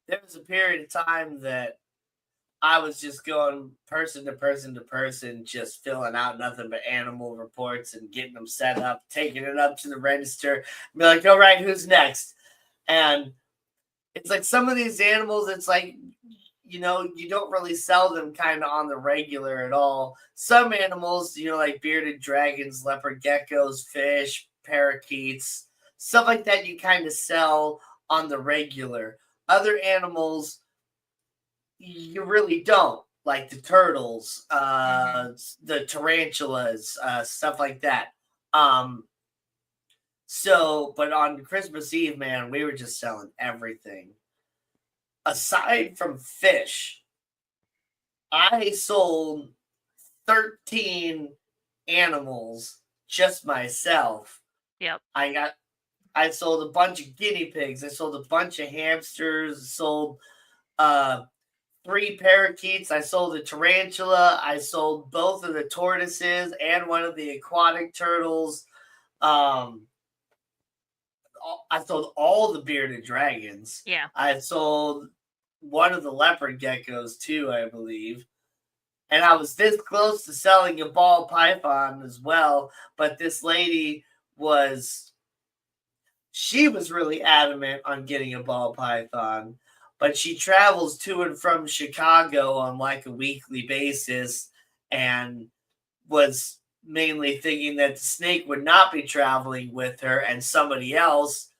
a period of time that I was just going person to person to person, just filling out nothing but animal reports and getting them set up, taking it up to the register, and be like, all right, who's next? And it's like some of these animals, it's like, you don't really sell them kind of on the regular at all. Some animals, like bearded dragons, leopard geckos, fish, parakeets, stuff like that, you kind of sell on the regular. Other animals, you really don't, like the turtles, the tarantulas, stuff like that. But on Christmas Eve, man, we were just selling everything. Aside from fish, I sold 13 animals just myself. Yep. I sold a bunch of guinea pigs. I sold a bunch of hamsters. I sold 3 parakeets. I sold a tarantula. I sold both of the tortoises and one of the aquatic turtles. I sold all the bearded dragons. Yeah. I sold one of the leopard geckos too, I believe. And I was this close to selling a ball python as well. But this lady she was really adamant on getting a ball python. But she travels to and from Chicago on like a weekly basis and was mainly thinking that the snake would not be traveling with her, and somebody else,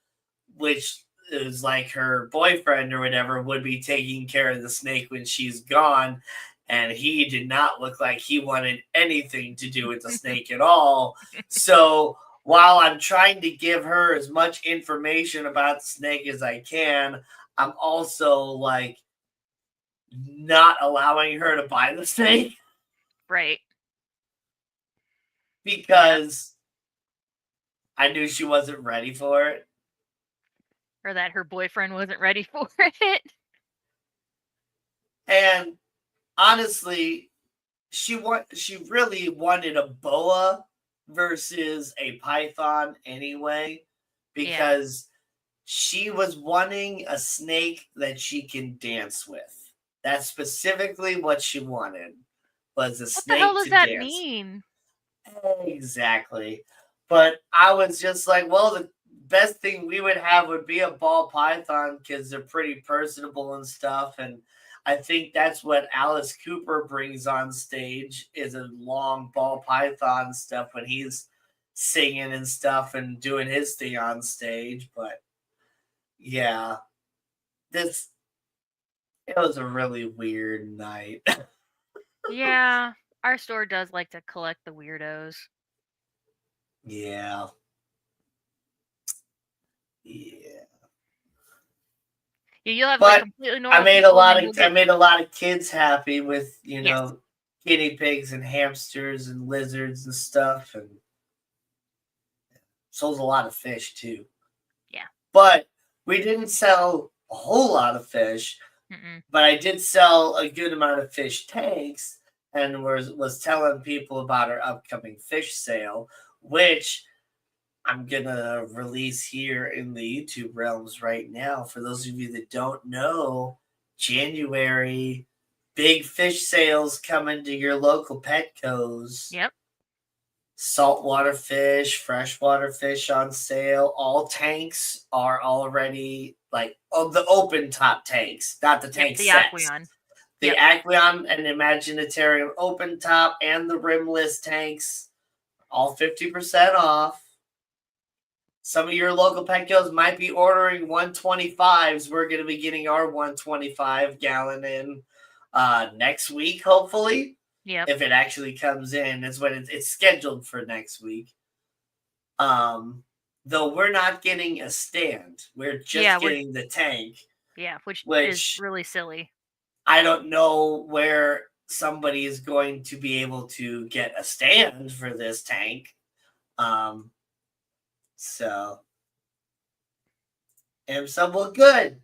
which is like her boyfriend or whatever, would be taking care of the snake when she's gone. And he did not look like he wanted anything to do with the snake at all. So while I'm trying to give her as much information about the snake as I can, I'm also like not allowing her to buy the snake. Right. Because I knew she wasn't ready for it. Or that her boyfriend wasn't ready for it. And honestly, she really wanted a boa versus a python anyway, because she was wanting a snake that she can dance with. That's specifically what she wanted, was a snake What the hell does to that dance. mean? Exactly. But I was just like, well, the best thing we would have would be a ball python because they're pretty personable and stuff. And I think that's what Alice Cooper brings on stage, is a long ball python stuff when he's singing and stuff and doing his thing on stage. But yeah, it was a really weird night. Yeah, our store does like to collect the weirdos. Yeah. You'll have But completely normal. I made a lot of kids happy with guinea pigs and hamsters and lizards and stuff, and sold a lot of fish too. Yeah. But we didn't sell a whole lot of fish. But I did sell a good amount of fish tanks, and was telling people about our upcoming fish sale, which I'm gonna release here in the YouTube realms right now. For those of you that don't know, January, big fish sales coming to your local Petco's. Yep. Saltwater fish, freshwater fish on sale. All tanks are already the open top tanks, not the tank the sets. Aqueon. The Aqueon and Imaginatarium open top and the rimless tanks, all 50% off. Some of your local Petco's might be ordering 125s. We're going to be getting our 125 gallon in next week, hopefully. Yeah. If it actually comes in, is when it's scheduled for next week. Though we're not getting a stand. We're just getting the tank. Yeah, which is really silly. I don't know where somebody is going to be able to get a stand for this tank. So, and some look good.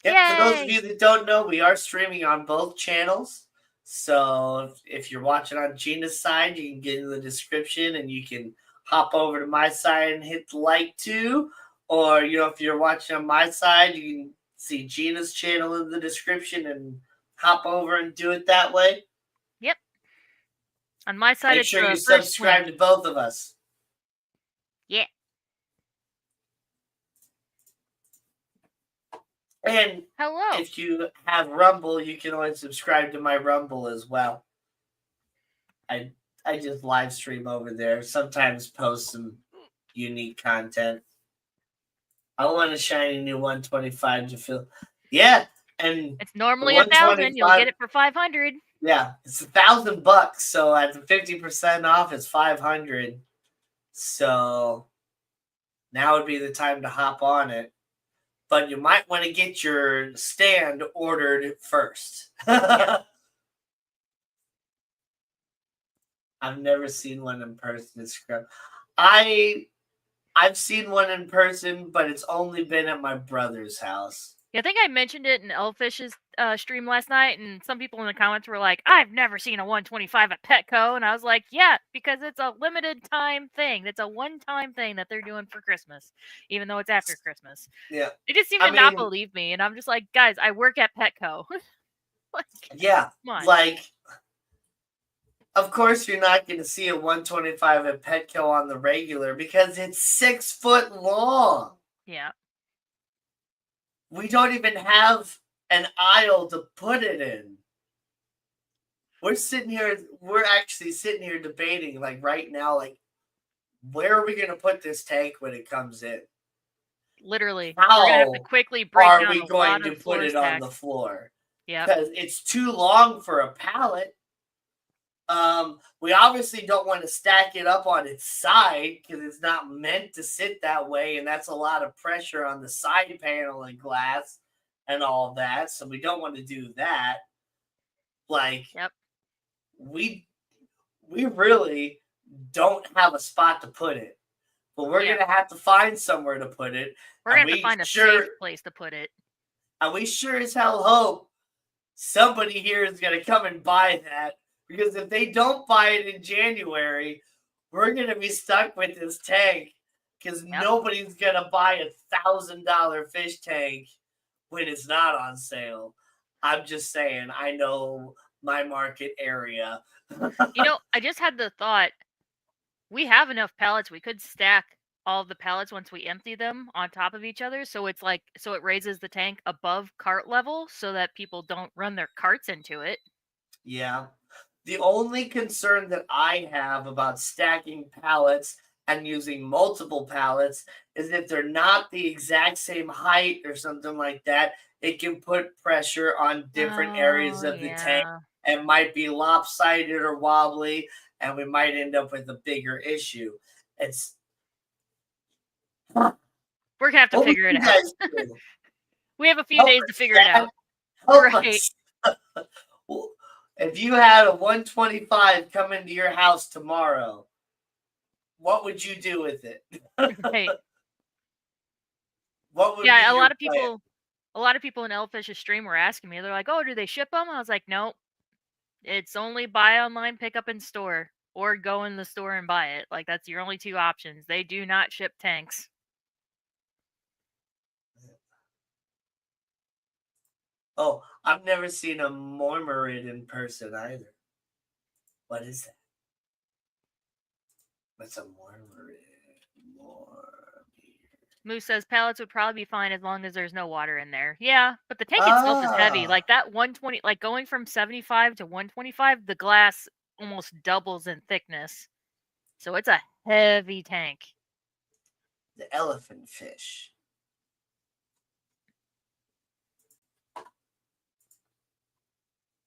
Yep, for those of you that don't know, we are streaming on both channels. So if you're watching on Gina's side, you can get in the description and you can hop over to my side and hit the like too. Or, if you're watching on my side, you can see Gina's channel in the description and hop over and do it that way. Yep. On my side, make sure you subscribe to both of us. Yeah. And hello. If you have Rumble, you can always subscribe to my Rumble as well. I just live stream over there. Sometimes post some unique content. I want a shiny new 125 to fill. Yeah, and it's normally $1,000. You'll get it for $500. Yeah, it's $1,000. So at the 50% off, it's $500. So now would be the time to hop on it. But you might want to get your stand ordered first. Yeah. I've never seen one in person. It's scrub. I've seen one in person, but it's only been at my brother's house. Yeah, I think I mentioned it in Elfish's stream last night, and some people in the comments were like, I've never seen a 125 at Petco. And I was like, yeah, because it's a limited time thing. It's a one-time thing that they're doing for Christmas, even though it's after Christmas. Yeah. They just seem to not believe me. And I'm just like, guys, I work at Petco. Yeah. Like, of course you're not going to see a 125 at Petco on the regular because it's 6 foot long. Yeah. We don't even have an aisle to put it in. we're actually sitting here debating like right now, like where are we gonna put this tank when it comes in? Literally, we're gonna have to How quickly break are down we a going lot to of put floor it on the stacks. floor? Yep. Because it's too long for a pallet. We obviously don't want to stack it up on its side because it's not meant to sit that way, and that's a lot of pressure on the side panel and glass and all that. So we don't want to do that. Like Yep. we really don't have a spot to put it, but we're Yep. gonna have to find somewhere to put it. We're And gonna have to find a safe place to put it. and we sure as hell hope somebody here is gonna come and buy that. Because if they don't buy it in January, we're gonna be stuck with this tank because Yep. nobody's gonna buy $1,000 fish tank when it's not on sale. I'm just saying, I know my market area. You know, I just had the thought, we have enough pallets, we could stack all of the pallets once we empty them on top of each other, so it's like, so it raises the tank above cart level so that people don't run their carts into it. Yeah. The only concern that I have about stacking pallets and using multiple pallets is if they're not the exact same height or something like that, it can put pressure on different areas Oh, of the tank yeah. and might be lopsided or wobbly, and we might end up with a bigger issue. It's We're gonna have to what would figure it you out. guys do? We have a few Help days to us, figure it Dad. out. Help Right. us. Well, if you had a 125 come into your house tomorrow, what would you do with it? Right. What would be Yeah, your plan? a lot of people in Elfish's stream were asking me. They're like, "Oh, do they ship them?" I was like, "Nope. It's only buy online, pick up in store, or go in the store and buy it. Like that's your only two options. They do not ship tanks." Oh, I've never seen a Mormarid in person either. What is that? What's a Mormarid? Moose says pallets would probably be fine as long as there's no water in there. Yeah, but the tank itself is heavy. Ah, Like that 120, like going from 75 to 125, the glass almost doubles in thickness. So it's a heavy tank. the elephant fish.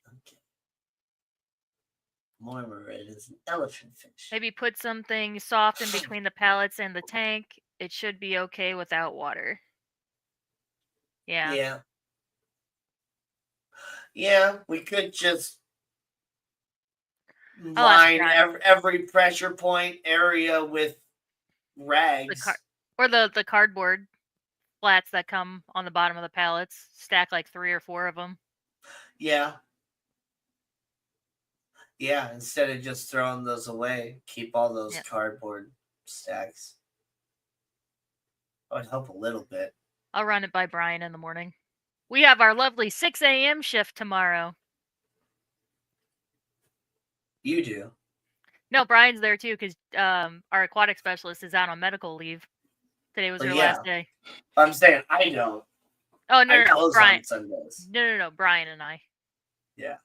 Okay. Mormarid is an elephant fish. Maybe put something soft in between the pallets and the tank. It should be okay without water. Yeah. Yeah. Yeah, we could just I'll ask line Brian. every pressure point area with rags. Or the cardboard flats that come on the bottom of the pallets. Stack like 3 or 4 of them. Yeah. Yeah, instead of just throwing those away, keep all those cardboard stacks. That would help a little bit. I'll run it by Brian in the morning. We have our lovely 6 a.m. shift tomorrow. You do. No, Brian's there too because our aquatic specialist is out on medical leave. Today was her last day. I'm saying I don't. Oh no, I close Brian. on Sundays. No, Brian and I. Yeah,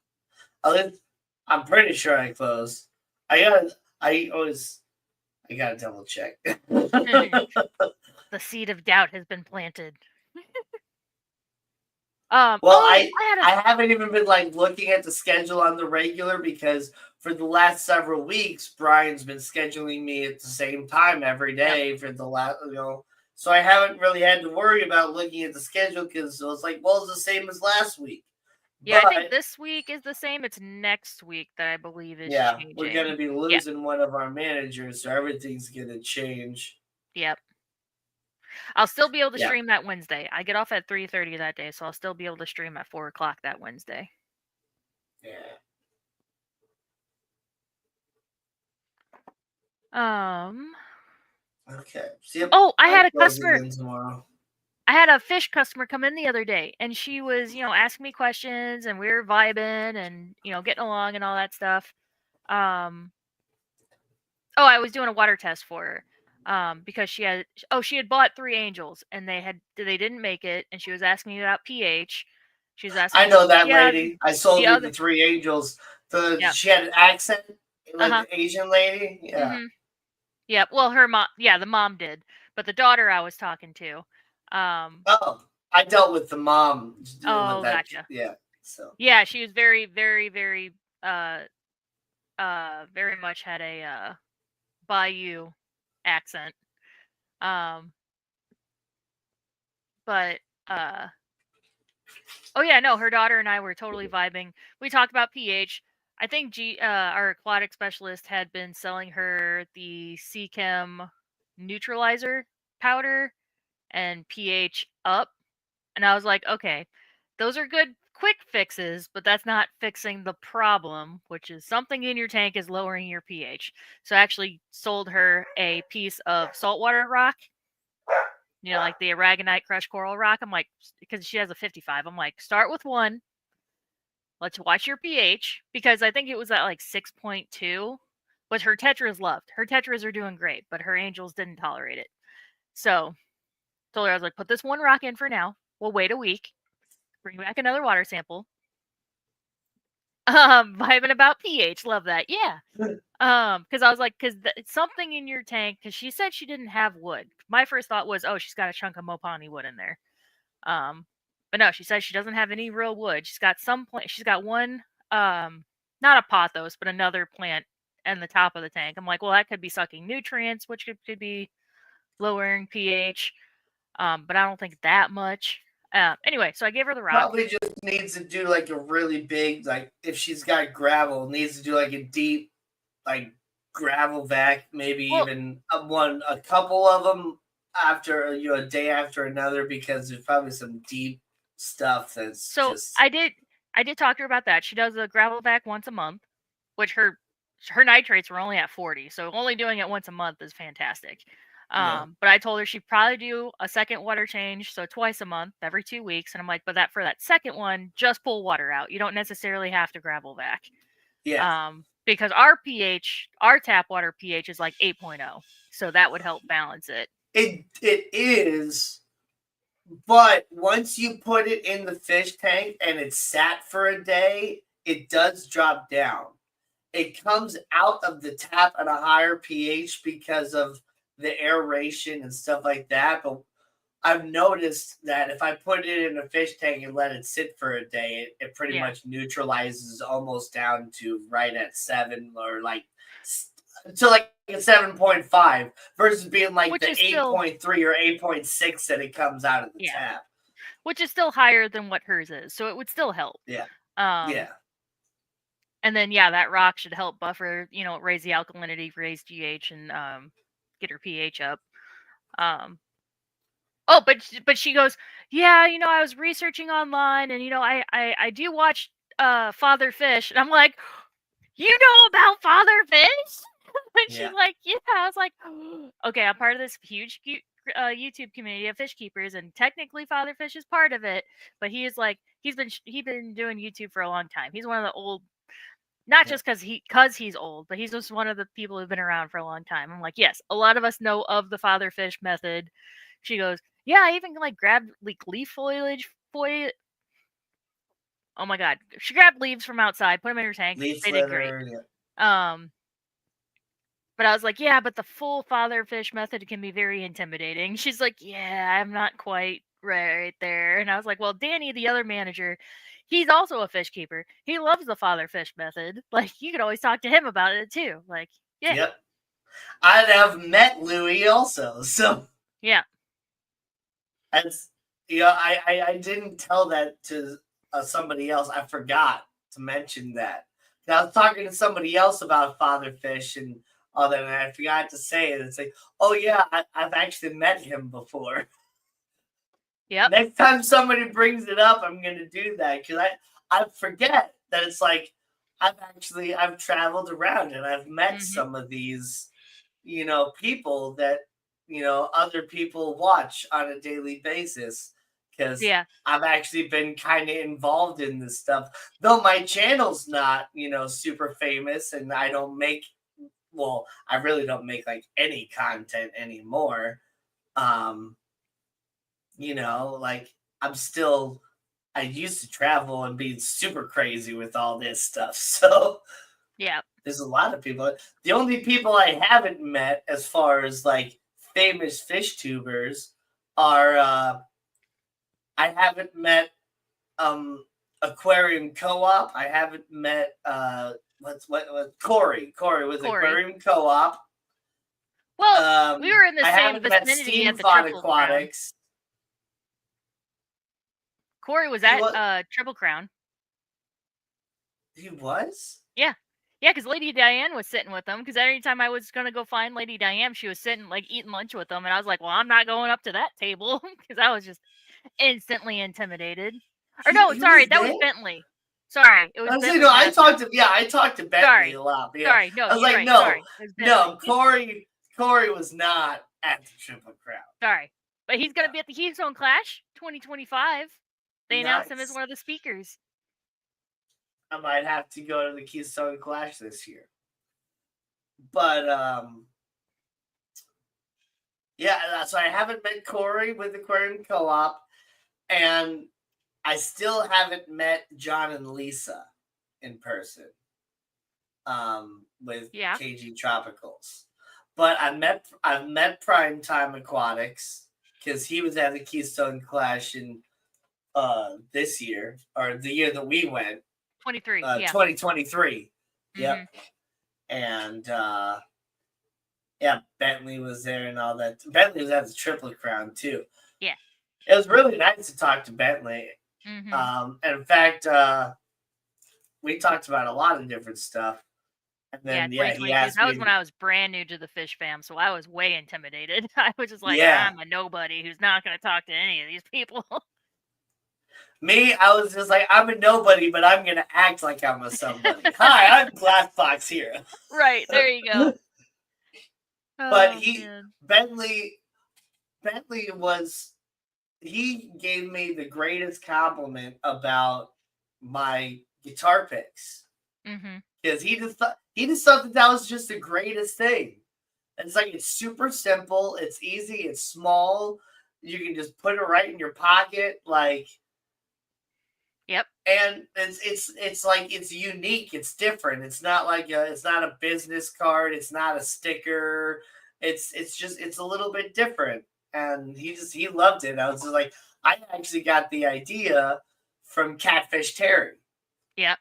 I'm pretty sure I close. I gotta double check. The seed of doubt has been planted. Well, I haven't even been like looking at the schedule on the regular because for the last several weeks, Brian's been scheduling me at the same time every day for the last, so I haven't really had to worry about looking at the schedule because it was like, well, it's the same as last week. Yeah, I think this week is the same. It's next week that I believe is changing. We're going to be losing one of our managers, so everything's going to change. Yep. I'll still be able to stream that Wednesday. I get off at 3:30 that day, so I'll still be able to stream at 4 o'clock that Wednesday. Yeah. Okay. I had a customer. I had a fish customer come in the other day, and she was, asking me questions, and we were vibing and getting along and all that stuff. I was doing a water test for her. Because she had bought 3 angels and they didn't make it, and she was asking me about pH, She's asking I me, know that yeah, lady. I sold the her other, the Three Angels. yeah, She had an accent, like uh-huh, the Asian lady. Yeah. mm-hmm. Yeah, well, her mom, yeah, the mom did, but the daughter I was talking to, Oh, I dealt with the mom with oh, that. gotcha. Yeah. So Yeah, she was very, very, very, very much had a, Bayou accent. Um, but, uh, oh yeah, no, her daughter and I were totally vibing. We talked about pH. I think our aquatic specialist had been selling her the Chem neutralizer powder and pH up. And I was like, okay, those are good quick fixes, but that's not fixing the problem, which is something in your tank is lowering your pH. So I actually sold her a piece of saltwater rock, like the aragonite crushed coral rock. I'm like, because she has a 55, I'm like, start with one. Let's watch your pH, because I think it was at like 6.2, but her tetras loved. Her tetras are doing great, but her angels didn't tolerate it. So told her, I was like, put this one rock in for now. We'll wait a week. Bring back another water sample. Vibing about pH, love that. Yeah. Because I was like, because something in your tank, because she said she didn't have wood. My first thought was, oh, she's got a chunk of Mopani wood in there. But no, she says she doesn't have any real wood. She's got some plant. She's got one, not a pothos, but another plant in the top of the tank. I'm like, well, that could be sucking nutrients, which could be lowering pH. But I don't think that much. Anyway, so I gave her the rock. probably just needs to do like a really big, like if she's got gravel, needs to do like a deep, like gravel vac, maybe Well, even a couple of them after a day after another, because there's probably some deep stuff that's so just I did talk to her about that. She does a gravel vac once a month, which her nitrates were only at 40, so only doing it once a month is fantastic. yeah. But I told her she'd probably do a second water change, so twice a month, every 2 weeks. And I'm like, but for that second one, just pull water out. You don't necessarily have to gravel vac. Yeah. Because our tap water pH is like 8.0, so that would help balance it. It is, but once you put it in the fish tank and it's sat for a day, it does drop down. It comes out of the tap at a higher pH because of the aeration and stuff like that. But I've noticed that if I put it in a fish tank and let it sit for a day, it pretty Yeah. much neutralizes almost down to right at 7, or like to like a 7.5, versus being like Which the is still 8.3 or 8.6 that it comes out of the yeah, tap. which is still higher than what hers is, so it would still help. Yeah. Um, Yeah. and then yeah, that rock should help buffer, raise the alkalinity, raise GH, and get her pH up. Um, oh, but she goes, yeah, I was researching online, and I do watch Father Fish, and I'm like, you know about Father Fish? And she's Yeah. like, yeah. I was like, okay, I'm part of this huge YouTube community of fish keepers, and technically Father Fish is part of it. But he is like, he's been doing YouTube for a long time. He's one of the old, not Yeah. just because he's old, but he's just one of the people who've been around for a long time. I'm like, yes, a lot of us know of the Father Fish method. She goes, yeah, I even like grabbed like leaf foliage. Oh my god, she grabbed leaves from outside, put them in her tank. Leaf They did great. litter. Yeah. But I was like, yeah, but the full father fish method can be very intimidating. She's like, yeah, I'm not quite right there. And I was like, well, Danny, the other manager, he's also a fish keeper. He loves the father fish method. Like, you could always talk to him about it too. Like, yeah. Yep. I have met Louis also, so Yeah. that's I didn't tell that to somebody else. I forgot to mention that. I was talking to somebody else about father fish and all that, and I forgot to say it. It's like, oh yeah, I've actually met him before. Yep. Next time somebody brings it up, I'm gonna do that, because I forget that it's like I've traveled around and I've met Mm-hmm. some of these people that other people watch on a daily basis, because Yeah. I've actually been kind of involved in this stuff, though my channel's not super famous, and I really don't make like any content anymore. Like I'm still I used to travel and be super crazy with all this stuff. So Yeah. there's a lot of people. The only people I haven't met as far as like famous fish tubers are I haven't met Aquarium Co-op. I haven't met what Corey. Corey with Corey. Aquarium Co-op. Well, we were in the I same haven't met vicinity Steam at the Thought Triple Crown. Aquatics. Corey was He at wa- Triple Crown. He was? Yeah. Yeah, because Lady Diane was sitting with them. Because every time I was going to go find Lady Diane, she was sitting, like, eating lunch with them. And I was like, well, I'm not going up to that table. Because I was just instantly intimidated. Or no, He sorry, was that was there? Bentley. Sorry, it was I was Bentley. like, no, Mascot. I talked to Bentley Sorry. a lot. But yeah. Sorry, no, I was you're like, right. no, Sorry. It was Bentley. Corey was not at the Triple Crown. Sorry. But he's going to be at the Keystone Clash 2025. They announced him as Nice. one of the speakers. I might have to go to the Keystone Clash this year. But yeah, so I haven't met Corey with Aquarium Co-op, and I still haven't met John and Lisa in person. With Yeah. KG Tropicals. But I've met Primetime Aquatics because he was at the Keystone Clash in this year, or the year that we went. 23. 2023. Yep. Mm-hmm. And yeah, Bentley was there and all that. Bentley was at the Triple Crown too. Yeah. It was really nice to talk to Bentley. Mm-hmm. And in fact, we talked about a lot of different stuff. And then he asked that me. was when I was brand new to the Fish Fam, so I was way intimidated. I was just like, Yeah. I'm a nobody who's not going to talk to any of these people. Me, I was just like, I'm a nobody, but I'm going to act like I'm a somebody. Hi, I'm Glassbox here. Right, there you go. But Bentley he gave me the greatest compliment about my guitar picks. Mm-hmm. Because he just thought that was just the greatest thing. And it's like, it's super simple, it's easy, it's small, you can just put it right in your pocket, like. Yep. And it's like, it's unique, it's different. It's not like it's not a business card, it's not a sticker. It's a little bit different. And he loved it. I was just like, I actually got the idea from Catfish Terry. Yep.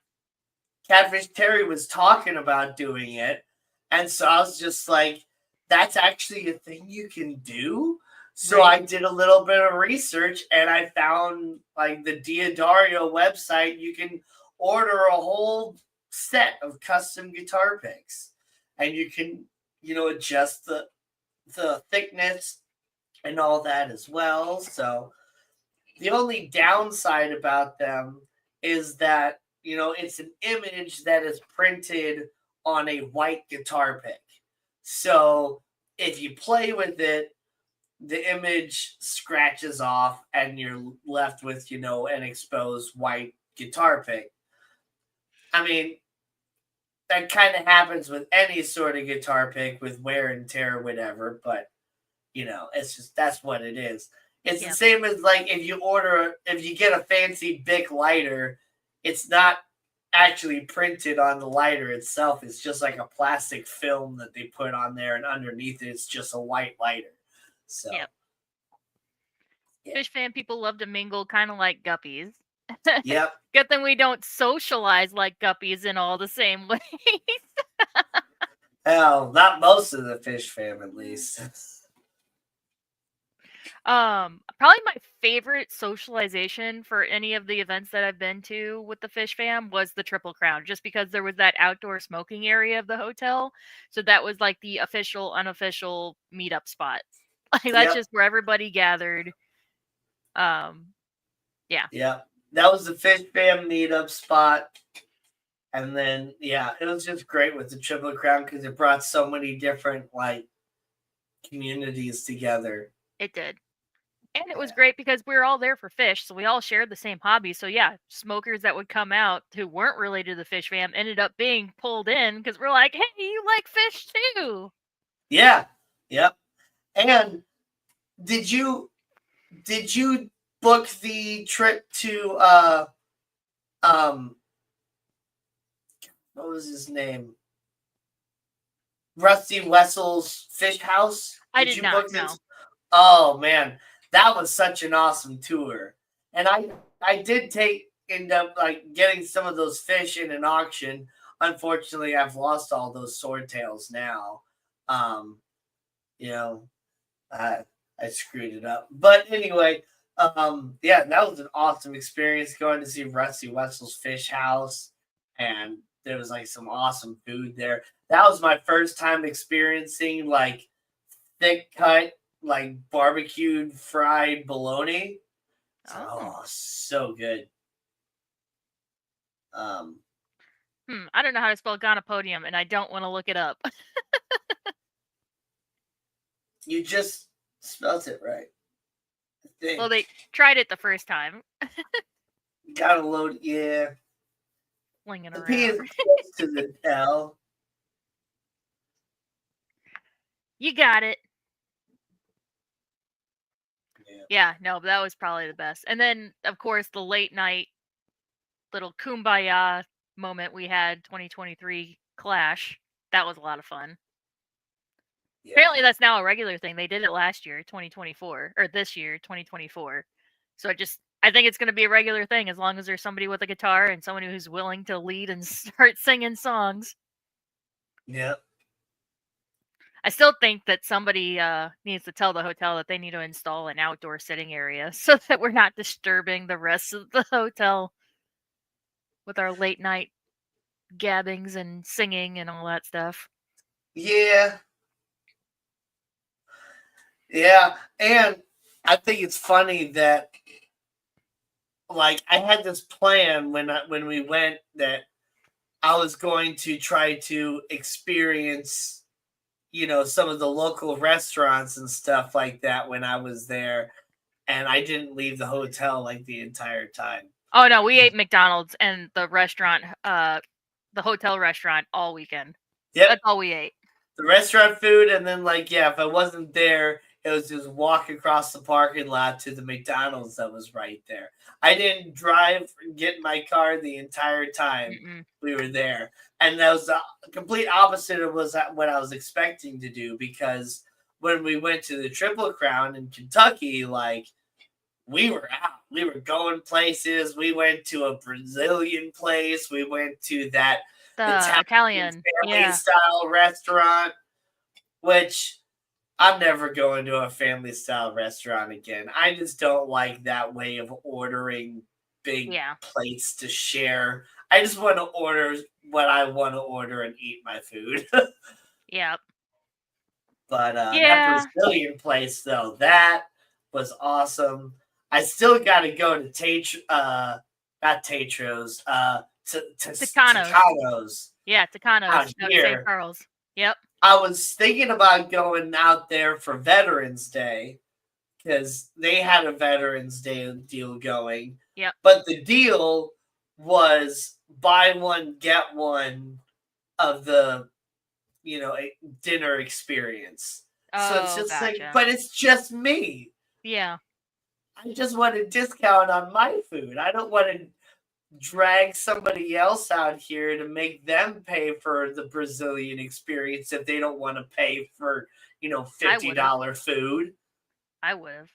Catfish Terry was talking about doing it. And so I was just like, that's actually a thing you can do. So right. I did a little bit of research and I found like the Diodario website. You can order a whole set of custom guitar picks and you can, adjust the thickness and all that as well. So the only downside about them is that, it's an image that is printed on a white guitar pick. So if you play with it, the image scratches off and you're left with, an exposed white guitar pick. I mean, that kind of happens with any sort of guitar pick with wear and tear or whatever, but, it's just, that's what it is. It's the same as like if you get a fancy Bic lighter, it's not actually printed on the lighter itself. It's just like a plastic film that they put on there, and underneath it, it's just a white lighter. So, Fish Fam people love to mingle, kind of like guppies. Yep. Good thing we don't socialize like guppies in all the same ways. Hell, not most of the Fish Fam, at least. Probably my favorite socialization for any of the events that I've been to with the Fish Fam was the Triple Crown, just because there was that outdoor smoking area of the hotel. So that was like the official, unofficial meetup spot. Like that's just where everybody gathered. Yeah. Yeah. That was the Fish Fam meetup spot. And then, it was just great with the Triple Crown because it brought so many different, like, communities together. It did. And it was great because we were all there for fish, so we all shared the same hobby. So smokers that would come out who weren't related to the Fish Fam ended up being pulled in because we're like, hey, you like fish too. Yeah. Yep. And did you book the trip to what was his name? Rusty Wessel's Fish House. I did you not book know. this? Oh man, that was such an awesome tour. And I did end up like getting some of those fish in an auction. Unfortunately, I've lost all those swordtails now. Um, you know, I screwed it up. But anyway, yeah, that was an awesome experience going to see Rusty Wessel's Fish House, and there was like some awesome food there. That was my first time experiencing like thick cut, like barbecued fried bologna. Oh, so good. I don't know how to spell gonopodium, and I don't want to look it up. You just spelled it right. I think. Well, they tried it the first time. Gotta load, yeah. Flinging The around. P is close to the L. You got it. Yeah. Yeah, no, but that was probably the best. And then, of course, the late night little kumbaya moment we had 2023 Clash. That was a lot of fun. Yeah. Apparently, that's now a regular thing. They did it last year, 2024, or this year, 2024. So I think it's going to be a regular thing as long as there's somebody with a guitar and someone who's willing to lead and start singing songs. Yeah. I still think that somebody needs to tell the hotel that they need to install an outdoor sitting area so that we're not disturbing the rest of the hotel with our late night gabbings and singing and all that stuff. Yeah. Yeah. And I think it's funny that like I had this plan when we went that I was going to try to experience some of the local restaurants and stuff like that when I was there, and I didn't leave the hotel like the entire time. Oh no, we ate McDonald's and the restaurant, the hotel restaurant all weekend. Yep. That's all we ate. The restaurant food, and then if I wasn't there, it was just walk across the parking lot to the McDonald's that was right there. I didn't drive and get in my car the entire time we were there. And that was the complete opposite of what I was expecting to do, because when we went to the Triple Crown in Kentucky, we were out. We were going places. We went to a Brazilian place. We went to that Italian family style restaurant, which I'm never going to a family style restaurant again. I just don't like that way of ordering big plates to share. I just want to order what I want to order and eat my food. Yep. But that Brazilian place, though, that was awesome. I still got to go to not Tetros, Tucanos. Yeah, Tucanos out here. St. Charles. Yep. I was thinking about going out there for Veterans Day because they had a Veterans Day deal going. Yep. But the deal was buy one, get one of the, dinner experience. So it's just but it's just me. Yeah. I just want a discount on my food. I don't want to drag somebody else out here to make them pay for the Brazilian experience if they don't want to pay for, $50 food. I would have.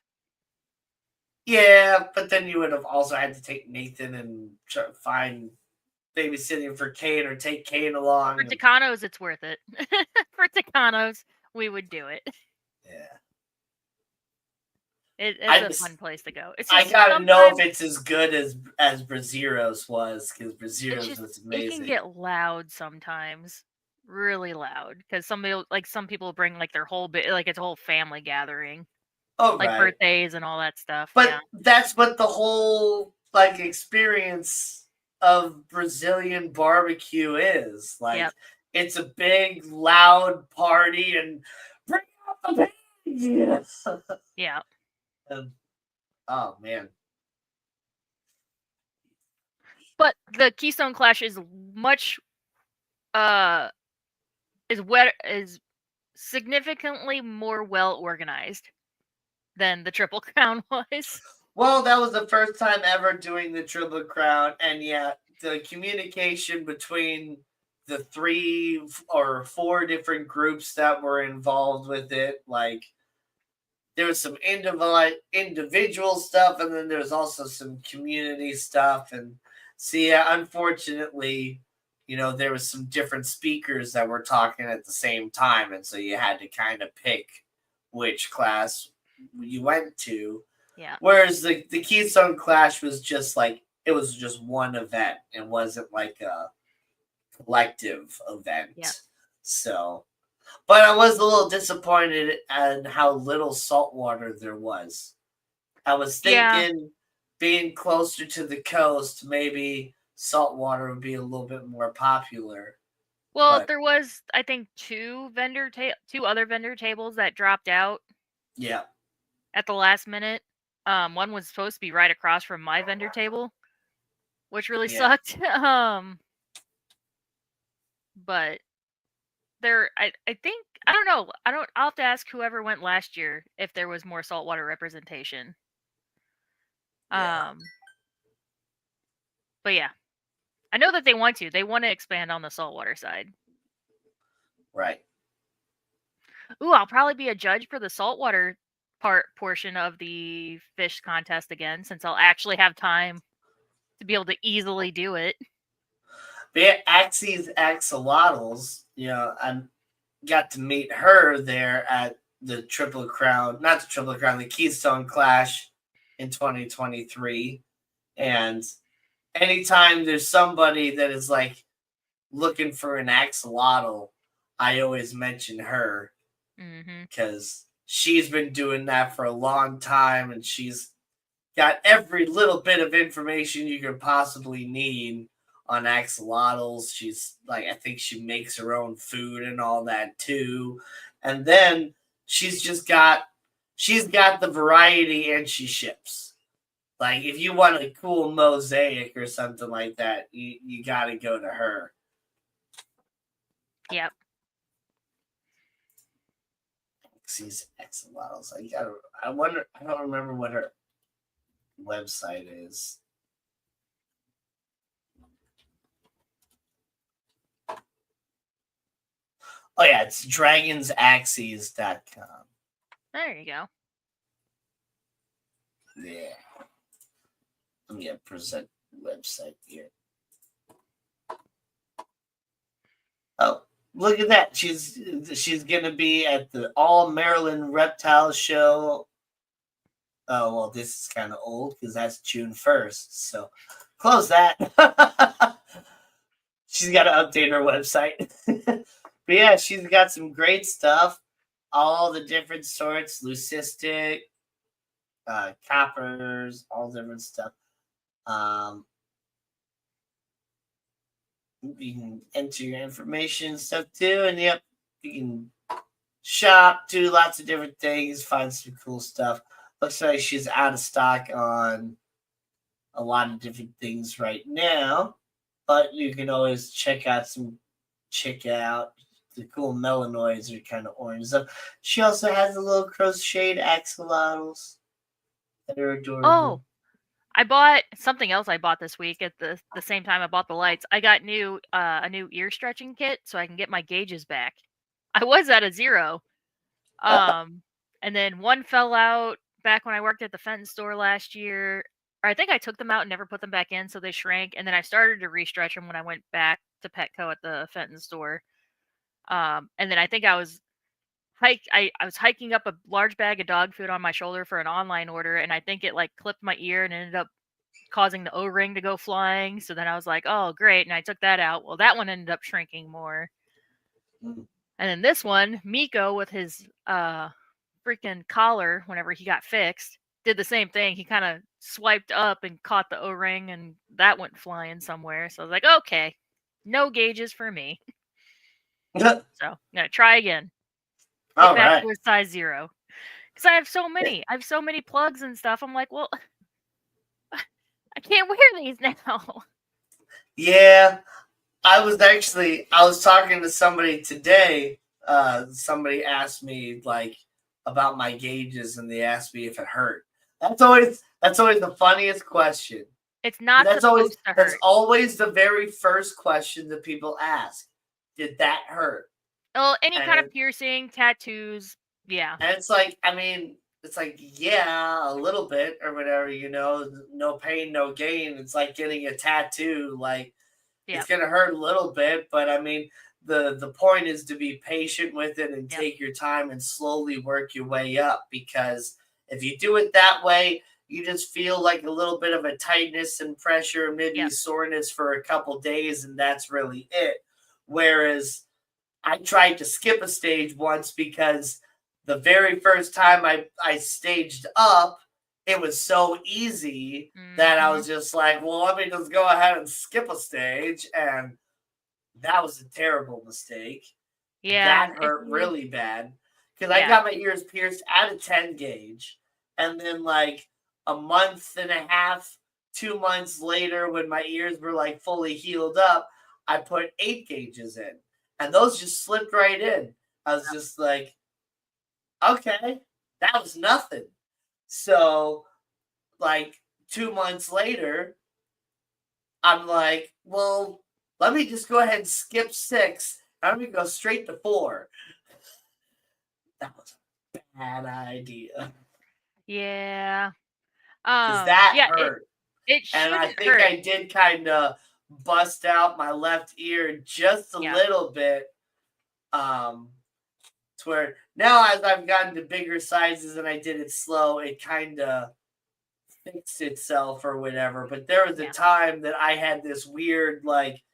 Yeah, but then you would have also had to take Nathan and find babysitting for Kane or take Kane along. For Tucanos, it's worth it. For Tucanos, we would do it. Yeah. It's a fun place to go. I gotta know if it's as good as Braziro's was, because Braziro's was amazing. It can get loud sometimes, really loud, because some people bring their whole it's a whole family gathering. Oh, right. Birthdays and all that stuff. But that's what the whole experience of Brazilian barbecue is. It's a big, loud party and bring out the pigs. Yeah. Oh man. But the Keystone Clash is much is significantly more well organized than the Triple Crown was. Well, that was the first time ever doing the Triple Crown, and yeah, the communication between the 3 or 4 different groups that were involved with it, like there was some individual stuff, and then there's also some community stuff. And see, yeah, unfortunately, there was some different speakers that were talking at the same time, and so you had to kind of pick which class you went to. Yeah. Whereas the Keystone Clash was just like, it was just one event. It wasn't like a collective event. Yeah. So, but I was a little disappointed at how little saltwater there was. I was thinking being closer to the coast, maybe saltwater would be a little bit more popular. Well, But there was, I think, two other vendor tables that dropped out yeah, at the last minute. One was supposed to be right across from my vendor table, which really Yeah. sucked. But I think, I don't know. I'll have to ask whoever went last year if there was more saltwater representation. Yeah. But yeah, I know that they want to. They want to expand on the saltwater side. Right. Ooh, I'll probably be a judge for the saltwater portion of the fish contest again, since I'll actually have time to be able to easily do it. But yeah, Axie's Axolotls, I got to meet her there at the Triple Crown, not the Triple Crown, the Keystone Clash in 2023. And anytime there's somebody that is like looking for an axolotl, I always mention her because she's been doing that for a long time, and she's got every little bit of information you could possibly need on axolotls. She's like, I think she makes her own food and all that too. And then she's got the variety, and she ships. Like, if you want a cool mosaic or something like that, you got to go to her. Yep. She's axolotls. I wonder. I don't remember what her website is. Oh yeah, it's dragonsaxes.com. There you go. Yeah. Let me present website here. Oh, look at that. She's gonna be at the All Maryland Reptile Show. Oh well, this is kind of old because that's June 1st. So close that. She's got to update her website. But yeah, she's got some great stuff. All the different sorts, leucistic, coppers, all different stuff. You can enter your information and stuff too. And yep, you can shop, do lots of different things, find some cool stuff. Looks like she's out of stock on a lot of different things right now, but you can always check out the cool melanoids are kind of orange stuff. She also has the little crocheted axolotls that are adorable. Oh, I bought something else. I bought this week at the same time I bought the lights. I got a new ear stretching kit so I can get my gauges back. I was at a 0, and then one fell out back when I worked at the Fenton store last year. Or I think I took them out and never put them back in, so they shrank. And then I started to restretch them when I went back to Petco at the Fenton store. And then I think I was hiking up a large bag of dog food on my shoulder for an online order, and I think it like clipped my ear and ended up causing the O-ring to go flying. So then I was like, oh great, and I took that out. Well, that one ended up shrinking more. And then this one, Miko, with his freaking collar, whenever he got fixed, did the same thing. He kind of swiped up and caught the O-ring, and that went flying somewhere. So I was like, okay, no gauges for me. So I'm gonna try again. Get back to a size 0. Because I have so many. I have so many plugs and stuff. I'm like, well, I can't wear these now. Yeah. I was talking to somebody today. Somebody asked me like about my gauges, and they asked me if it hurt. That's That's always the funniest question. It's not That's supposed to that's hurt. always the very first question that people ask. Did that hurt? Well, any kind of And piercing, tattoos, yeah. and it's like, I mean, it's like, yeah, a little bit or whatever, no pain, no gain. It's like getting a tattoo. Like, Yep. it's gonna hurt a little bit, but I mean, the point is to be patient with it and Yep. take your time and slowly work your way up, because if you do it that way, you just feel like a little bit of a tightness and pressure, maybe Yep. soreness for a couple days, and that's really it. Whereas I tried to skip a stage once because the very first time I staged up, it was so easy that I Mhm. was just like, well, let me just go ahead and skip a stage. And that was a terrible mistake. Yeah, That if hurt you really bad because I yeah. got my ears pierced at a 10 gauge. And then, like, a month and a half, 2 months later, when my ears were like fully healed up, I put 8 gauges in. And those just slipped right in. I was just like, okay, that was nothing. So, like, 2 months later, I'm like, well, let me just go ahead and skip 6. I'm going to go straight to 4. That was a bad idea Yeah. because that Yeah, hurt. it And I shouldn't think hurt. I did kind of bust out my left ear just a Yeah. little bit. To where now, as I've gotten to bigger sizes and I did it slow, it kind of fixed itself or whatever. But there was a Yeah. time that I had this weird, like,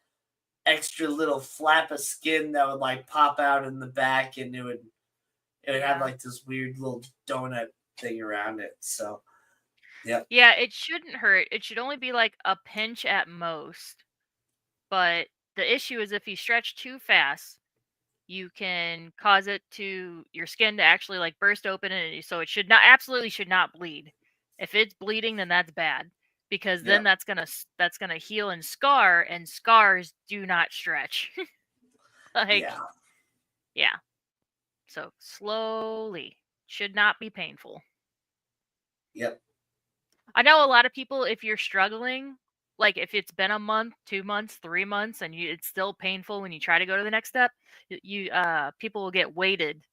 extra little flap of skin that would like pop out in the back, and it would have Yeah. like this weird little donut thing around it. So, yep. Yeah, it shouldn't hurt. It should only be like a pinch at most. But the issue is if you stretch too fast, you can cause it to your skin to actually like burst open, and so it absolutely should not bleed. If it's bleeding, then that's bad because then Yep. that's gonna heal and scar, and scars do not stretch. Like, Yeah. yeah. So slowly, should not be painful. Yep. I know a lot of people, if you're struggling, like if it's been a month, 2 months, 3 months, and it's still painful when you try to go to the next step, people will get weighted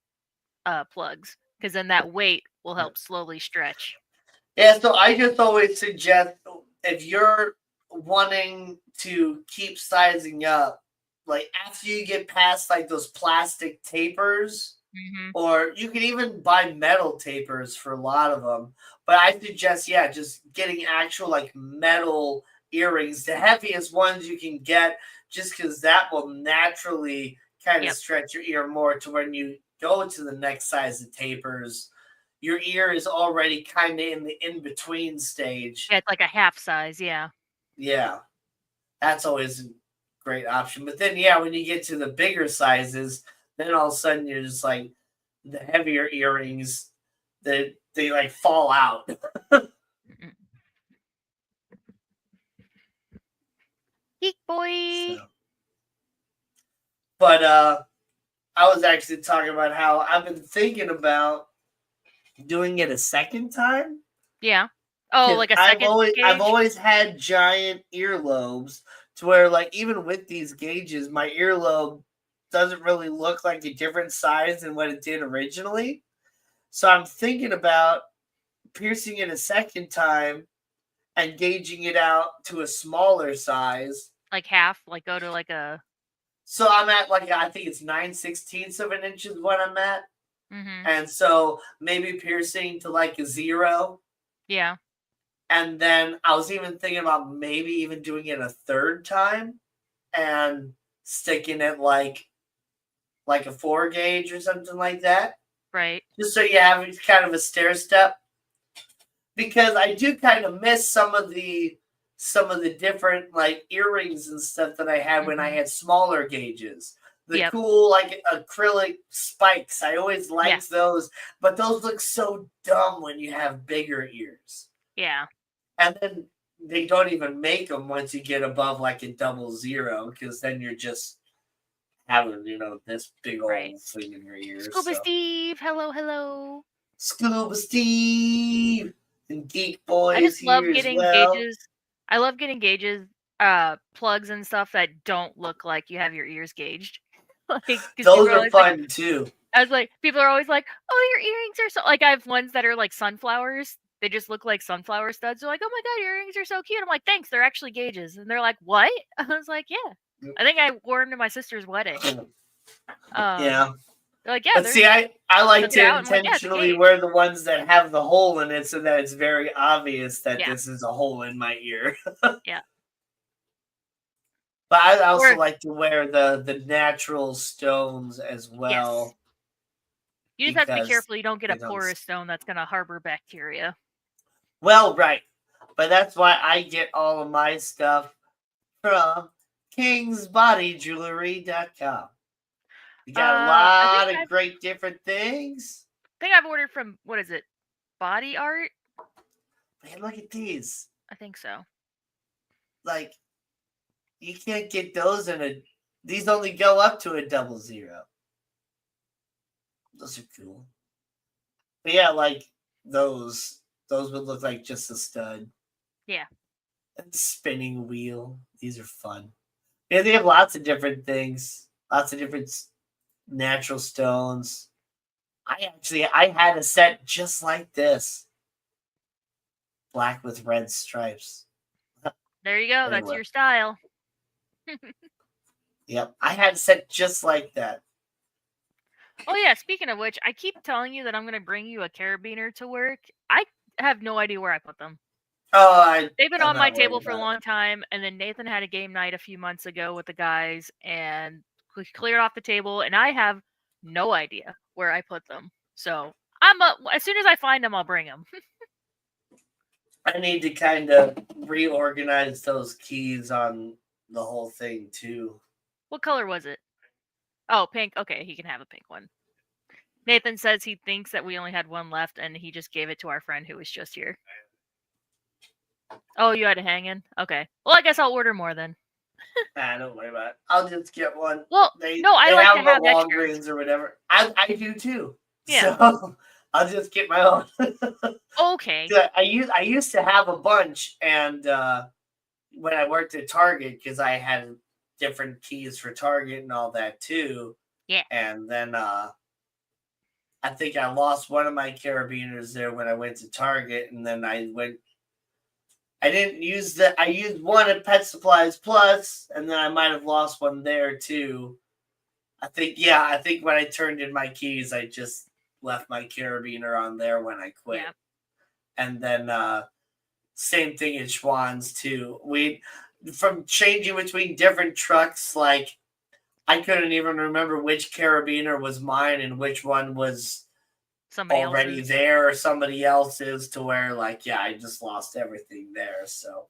plugs because then that weight will help slowly stretch. Yeah. So I just always suggest, if you're wanting to keep sizing up, like after you get past like those plastic tapers, Hmm. or you can even buy metal tapers for a lot of them. But I suggest, yeah, just getting actual like metal earrings, the heaviest ones you can get, just because that will naturally kind of Yep. stretch your ear more to when you go to the next size of tapers. Your ear is already kind of in the in between stage. Yeah, it's like a half size. Yeah. Yeah, that's always a great option. But then, yeah, when you get to the bigger sizes, then all of a sudden you're just like, the heavier earrings, they like fall out. Mm-mm. Geek boy. So, but I was actually talking about how I've been thinking about doing it a second time, Yeah. Oh, because like a I've second always I've gauge. always had giant earlobes, to where, like, even with these gauges, my earlobe doesn't really look like a different size than what it did originally. So I'm thinking about piercing it a second time and gauging it out to a smaller size. Like half. Like go to like a. So I'm at, like, I think it's 9/16 of an inch is what I'm at. Mm-hmm. And so maybe piercing to like a 0. Yeah. And then I was even thinking about maybe even doing it a third time and sticking it like a 4 gauge or something like that. Right. Just so you have kind of a stair step. Because I do kind of miss some of the different like earrings and stuff that I had when I Mm-hmm. had smaller gauges. The Yep. cool like acrylic spikes. I always Yeah. liked those, but those look so dumb when you have bigger ears. Yeah. And then they don't even make them once you get above like a 00, because then you're just having, this big Right. old thing in your ears. Scuba So, Steve. Hello. Hello. Scuba Steve. And Geek Boy I is just love here as getting well. gauges. I love getting gauges, plugs and stuff that don't look like you have your ears gauged. Like, because Those people are are always like, fun too. I was like, people are always like, "Oh, your earrings are so." Like, I have ones that are like sunflowers. They just look like sunflower studs. They're like, "Oh my god, your earrings are so cute." I'm like, "Thanks, they're actually gauges." And they're like, "What?" I was like, "Yeah." I think I wore them to my sister's wedding. Yeah. They're like, "Yeah, But they're." see, I like Took it to out. I'm like, "Yeah, it's a intentionally gauge." wear the ones that have the hole in it so that it's very obvious that Yeah, this is a hole in my ear. yeah. But I also Or like to wear the natural stones as yes, well you just have to be because careful you don't get a they don't. porous stone that's gonna harbor bacteria. Well, right. But that's why I get all of my stuff from kingsbodyjewelry.com. You got a I think lot of I've great different things. ordered from, what is it? Body Art? Man, look at these. I think so. Like, you can't get those in a. These only go up to a 00. Those are cool. But yeah, like those. Those would look like just a stud. Yeah. And spinning wheel. These are fun. Yeah, they have lots of different things. Lots of different natural stones. I had a set just like this. Black with red stripes. There you go. That's Anyway. your style. Yep. I had a set just like that. Oh yeah, speaking of which, I keep telling you that I'm gonna bring you a carabiner to work. I have no idea where I put them. Oh, They've been I'm on my not worried table for a about it. long time, and then Nathan had a game night a few months ago with the guys, and we cleared off the table, and I have no idea where I put them. So as soon as I find them, I'll bring them. I need to kind of reorganize those keys on the whole thing too. What color was it? Oh, pink. Okay, he can have a pink one. Nathan says he thinks that we only had one left, and he just gave it to our friend who was just here. Oh, you had to hang in? Okay. Well, I guess I'll order more then. Don't worry about it. I'll just get one. Well, no, I they like to have have the extras. Walgreens or whatever. I do too. Yeah. So I'll just get my own. Okay. I used to have a bunch, and when I worked at Target, because I had different keys for Target and all that too. Yeah. And then I think I lost one of my carabiners there when I went to Target, and then I didn't use that. I used one at Pet Supplies Plus, and then I might have lost one there too. I think when I turned in my keys, I just left my carabiner on there when I quit. Yeah. And then same thing at Schwann's too. From changing between different trucks, like I couldn't even remember which carabiner was mine and which one was Somebody already else's. there or somebody else's, to where like, yeah, I just lost everything there. So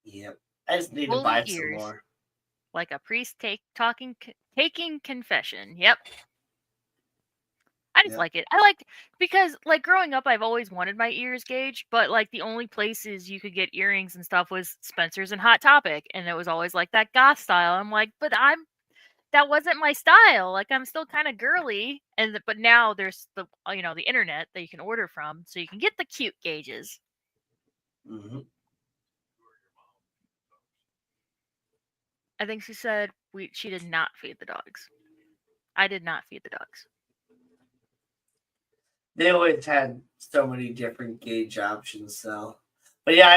yep. I just need to Woolly buy some ears. more. Like a priest taking confession. Yep. I just like it. I liked, because like growing up, I've always wanted my ears gauged, but like the only places you could get earrings and stuff was Spencer's and Hot Topic, and it was always like that goth style. I'm like, but that wasn't my style. Like I'm still kind of girly, but now there's the the internet that you can order from, so you can get the cute gauges. Mm-hmm. I think she said she did not feed the dogs. I did not feed the dogs. They always had so many different gauge options, so. But yeah,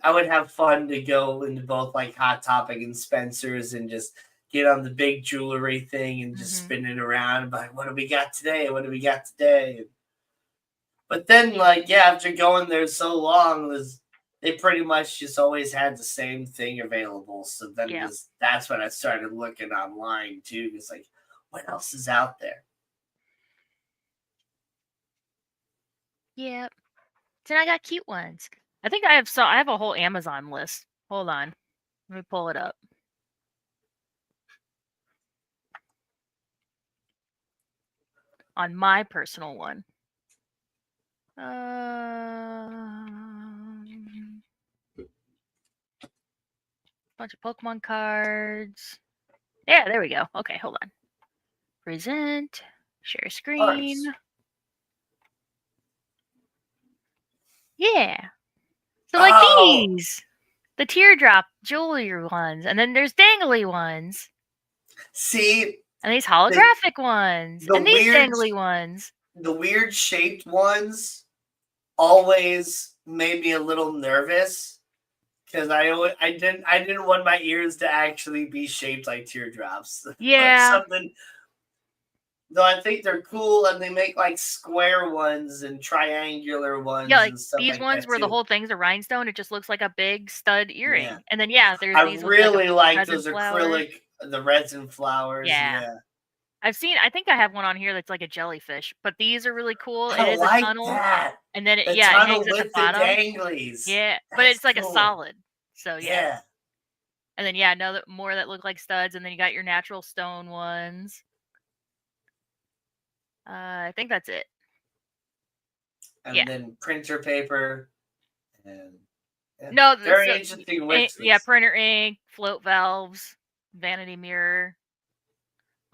I would have fun to go into both like Hot Topic and Spencer's and just get on the big jewelry thing and just spin it around and be like, what do we got today? What do we got today? But then, like, yeah, after going there so long, they pretty much just always had the same thing available. So then that's when I started looking online too. It's like, what else is out there? Yep. Then I got cute ones. I think I have a whole Amazon list. Hold on. Let me pull it up. On my personal one. Bunch of Pokemon cards. Yeah, there we go. Okay, hold on. Present. Share screen. Yeah. So like Oh, these, the teardrop jewelry ones, and then there's dangly ones, see and these the holographic ones, the and these weird dangly ones. the weird shaped ones always made me a little nervous because I didn't want my ears to actually be shaped like teardrops or Yeah. something. Though I think they're cool and they make like square ones and triangular Yeah, ones like and stuff these like ones that where the too. whole thing's a rhinestone, it just looks like a big stud Yeah, earring. And then yeah, there's I these with like a really like resin those flower. acrylic, the resin flowers. Yeah. Yeah, I think I have one on here that's like a jellyfish, but these are really cool. It I is a like tunnel, that. and then The yeah, it hangs tunnel at the with the bottom. danglies. Yeah, but That's it's like a cool. solid. So yeah. Yeah. And then yeah, another more that look like studs, and then you got your natural stone ones. I think that's it. Yeah. And then printer paper and yeah, No, very interesting wish yeah, list. printer ink, float valves, vanity mirror,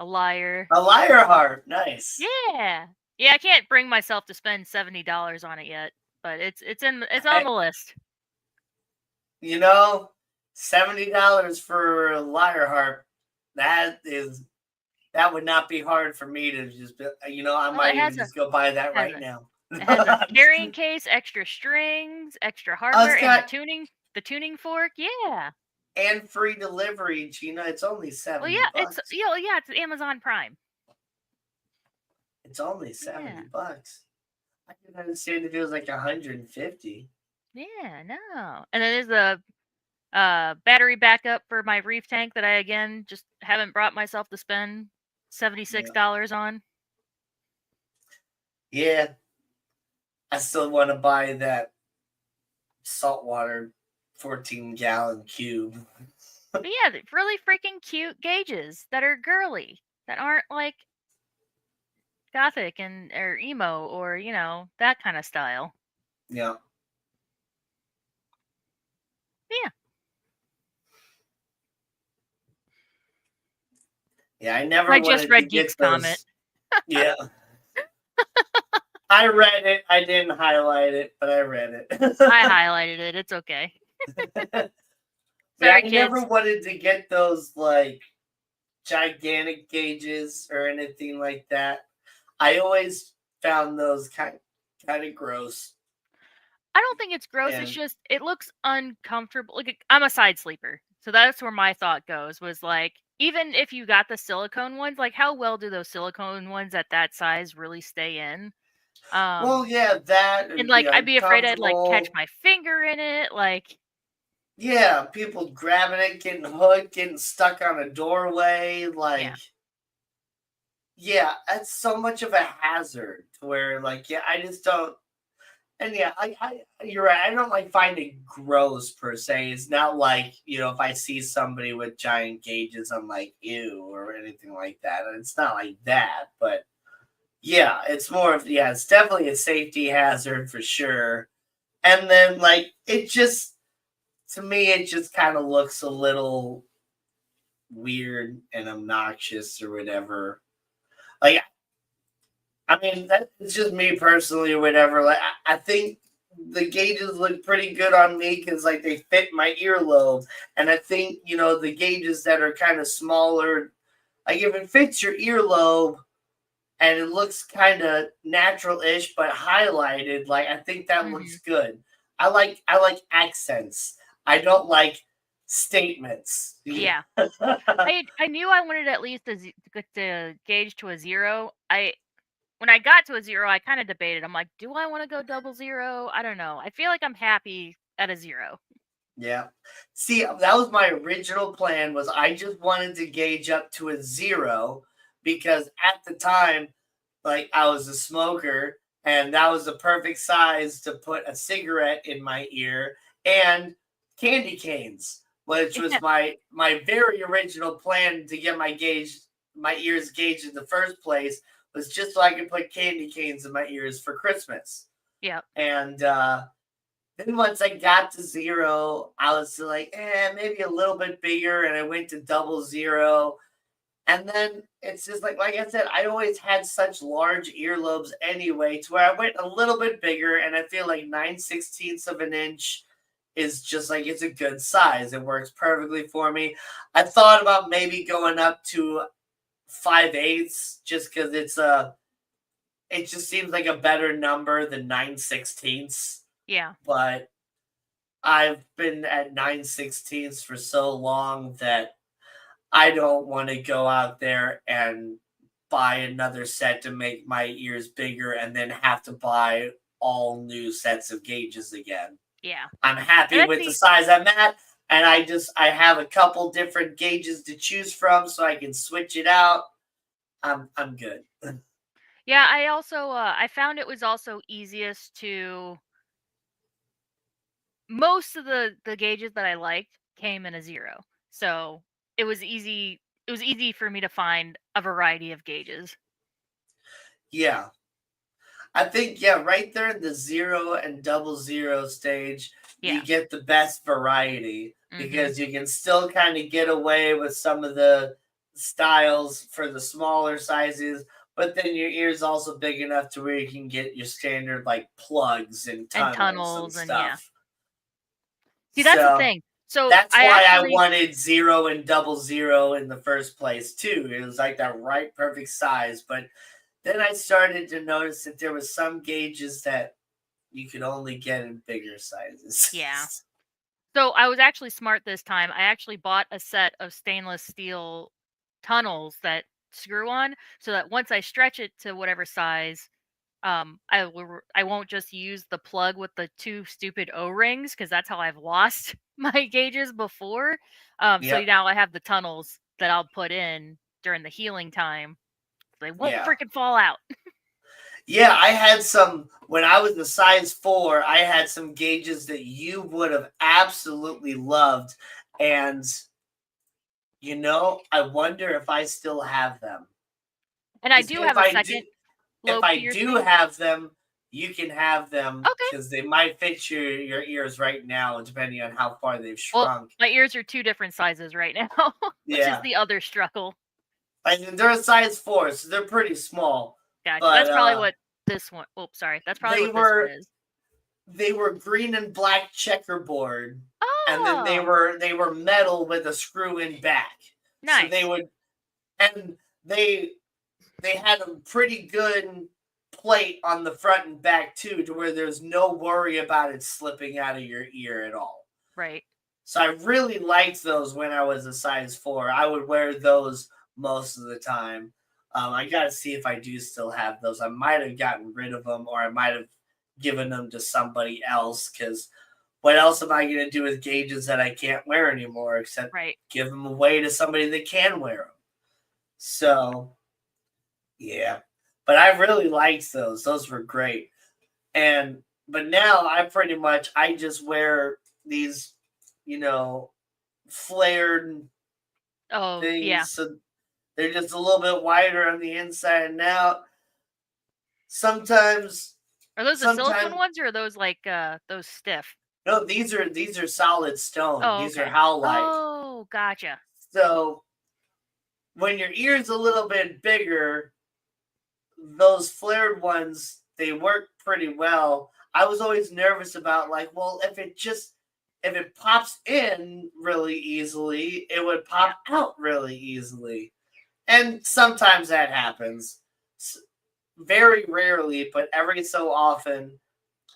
a lyre. A lyre harp, nice. Yeah. Yeah, I can't bring myself to spend $70 on it yet, but it's on I, the list. you know, $70 for a lyre harp. That would not be hard for me to just. I Well, might even just go buy that right now. it has a carrying case, extra strings, extra Oh, hardware, it's and got the tuning fork. Yeah. and free delivery, Gina. It's only Well, 70 yeah, it's bucks. it's Amazon Prime. It's only Yeah. 70 bucks. I can understand if it was like 150. Yeah, no. And then there's a battery backup for my reef tank that I again just haven't brought myself to spend Yeah. $76 on. Yeah. I still want to buy that saltwater 14-gallon cube. But yeah, really freaking cute gauges that are girly, that aren't like gothic and or emo or, that kind of style. Yeah. Yeah. Yeah, I never I just wanted to read Geek's get comment. those. Yeah. I read it. I didn't highlight it, but I read it. I highlighted it. It's okay. Yeah, Sorry, I never kids. wanted to get those like gigantic gauges or anything like that. I always found those kind of gross. I don't think it's gross. It's And just it looks uncomfortable. Like I'm a side sleeper, so that's where my thought goes. Was like even if you got the silicone ones, like how well do those silicone ones at that size really stay in? well, yeah, that And would be like I'd be afraid I'd like catch uncomfortable. my finger in it. Like Yeah, people grabbing it, getting hooked, getting stuck on a doorway. yeah, Like, yeah, that's so much of a hazard to where, like, yeah, I just don't. And yeah, you're right. I don't like find it gross per se. It's not like, if I see somebody with giant gauges, I'm like, ew, or anything like that. It's not like that. But yeah, it's more of, yeah, it's definitely a safety hazard for sure. And then, like, to me, it just kind of looks a little weird and obnoxious or whatever. Like, I mean, that's just me personally or whatever. Like, I think the gauges look pretty good on me because, like, they fit my earlobe. And I think, the gauges that are kind of smaller, like, if it fits your earlobe and it looks kind of natural-ish but highlighted, like, I think that looks good. I like accents. I don't like statements. yeah. I knew I wanted at least to gauge to a 0. When I got to a 0, I kind of debated. I'm like, do I want to go double 0? I don't know. I feel like I'm happy at a 0. Yeah. See, that was my original plan was I just wanted to gauge up to a 0 because at the time, like I was a smoker and that was the perfect size to put a cigarette in my ear and candy canes, which was my very original plan to get my ears gauged in the first place was just so I could put candy canes in my ears for Christmas. Yeah. And then once I got to 0, I was like, maybe a little bit bigger. And I went to double 0. And then it's just like I said, I always had such large earlobes anyway, to where I went a little bit bigger, and I feel like 9/16 of an inch is just like it's a good size. It works perfectly for me. I thought about maybe going up to 5/8 just because it just seems like a better number than 9/16. Yeah. But I've been at 9/16 for so long that I don't want to go out there and buy another set to make my ears bigger and then have to buy all new sets of gauges again. Yeah. I'm happy And that's with the size I'm at, and I have a couple different gauges to choose from so I can switch it out. I'm good. yeah, I also I found it was also easiest to most of the gauges that I liked came in a 0. So, it was easy for me to find a variety of gauges. Yeah. I think, yeah, right there in the 0 and 00 stage, you Yeah. get the best variety Mhm. because you can still kind of get away with some of the styles for the smaller sizes, but then your ear's also big enough to where you can get your standard like plugs and And tunnels and tunnels and yeah. stuff. See, that's the So thing. So, that's I why I actually wanted 0 and 00 in the first place too. It was like that right perfect size, but then I started to notice that there was some gauges that you could only get in bigger yeah. sizes. So, I was actually smart this time. I actually bought a set of stainless steel tunnels that screw on so that once I stretch it to whatever size, I won't just use the plug with the 2 stupid O-rings because that's how I've lost my gauges before. So Yep. now I have the tunnels that I'll put in during the healing time. They won't Yeah. freaking fall out. Yeah, I had some when I was a size 4, I had some gauges that you would have absolutely loved. And I wonder if I still have them. And I Because do have a second if lobe I do piercing. have them, you can have them Okay. because they might fit your ears right now, depending on how far they've Well, shrunk. my ears are 2 different sizes right now, which is Yeah. the other struggle. And they're a size 4, so they're pretty small. Gotcha. But That's probably what this one oh, sorry. That's probably they what this one were is. they were green and black checkerboard, and then they Oh, were metal with a screw in back. So they nice. would and they they had a pretty good plate on the front and back too, to where there's no worry about it slipping out of your ear at all. Right. So I really liked those when I was a size 4. I would wear those most of the time. I got to see if I do still have those. I might have gotten rid of them, or I might have given them to somebody else, because what else am I going to do with gauges that I can't wear anymore except Right. give them away to somebody that can wear them? So, yeah. But I really liked those. Those were great. But now I just wear these, you know, flared Oh, yeah. things. So they're just a little bit wider on the inside and out. Sometimes, Are those the silicone sometimes ones or are those like those stiff? no, these are solid stone. Oh, These are okay. Howlite. Oh, gotcha. So when your ear's a little bit bigger, those flared ones, they work pretty well. I was always nervous about, like, well, if it pops in really easily, it would Yeah. pop out really easily. And sometimes that happens. Very rarely, but every so often,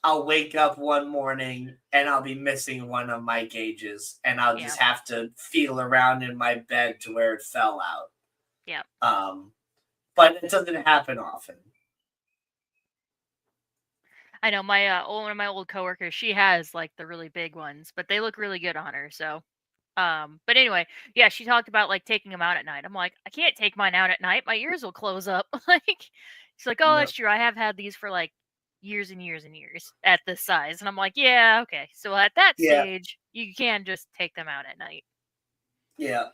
I'll wake up one morning and I'll be missing one of my gauges, and I'll Yeah. just have to feel around in my bed to where it fell out. Yeah. Um, but it doesn't happen often. I know my one of my old coworkers, she has like the really big ones, but they look really good on her. So, but anyway, yeah, she talked about like taking them out at night. I'm like, I can't take mine out at night. My ears will close up. Like, she's like, oh, that's No. true. I have had these for like years and years and years at this size, and I'm like, yeah, okay. So at that Yeah, stage, you can just take them out at night. yeah.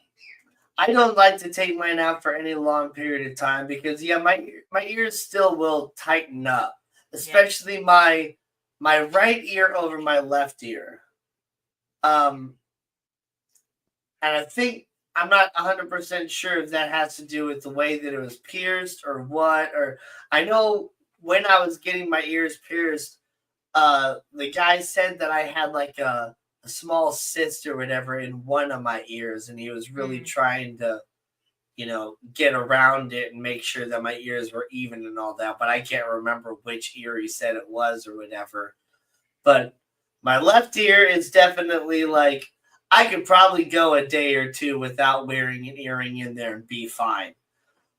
I don't like to take mine out for any long period of time because, yeah, my ears still will tighten up, Yep. especially my right ear over my left ear. Um, and I think I'm not 100% sure if that has to do with the way that it was pierced or what. Or I know when I was getting my ears pierced, the guy said that I had like a small cyst or whatever in one of my ears, and he was really trying to, get around it and make sure that my ears were even and all that. But I can't remember which ear he said it was or whatever. But my left ear is definitely like, I could probably go a day or two without wearing an earring in there and be fine.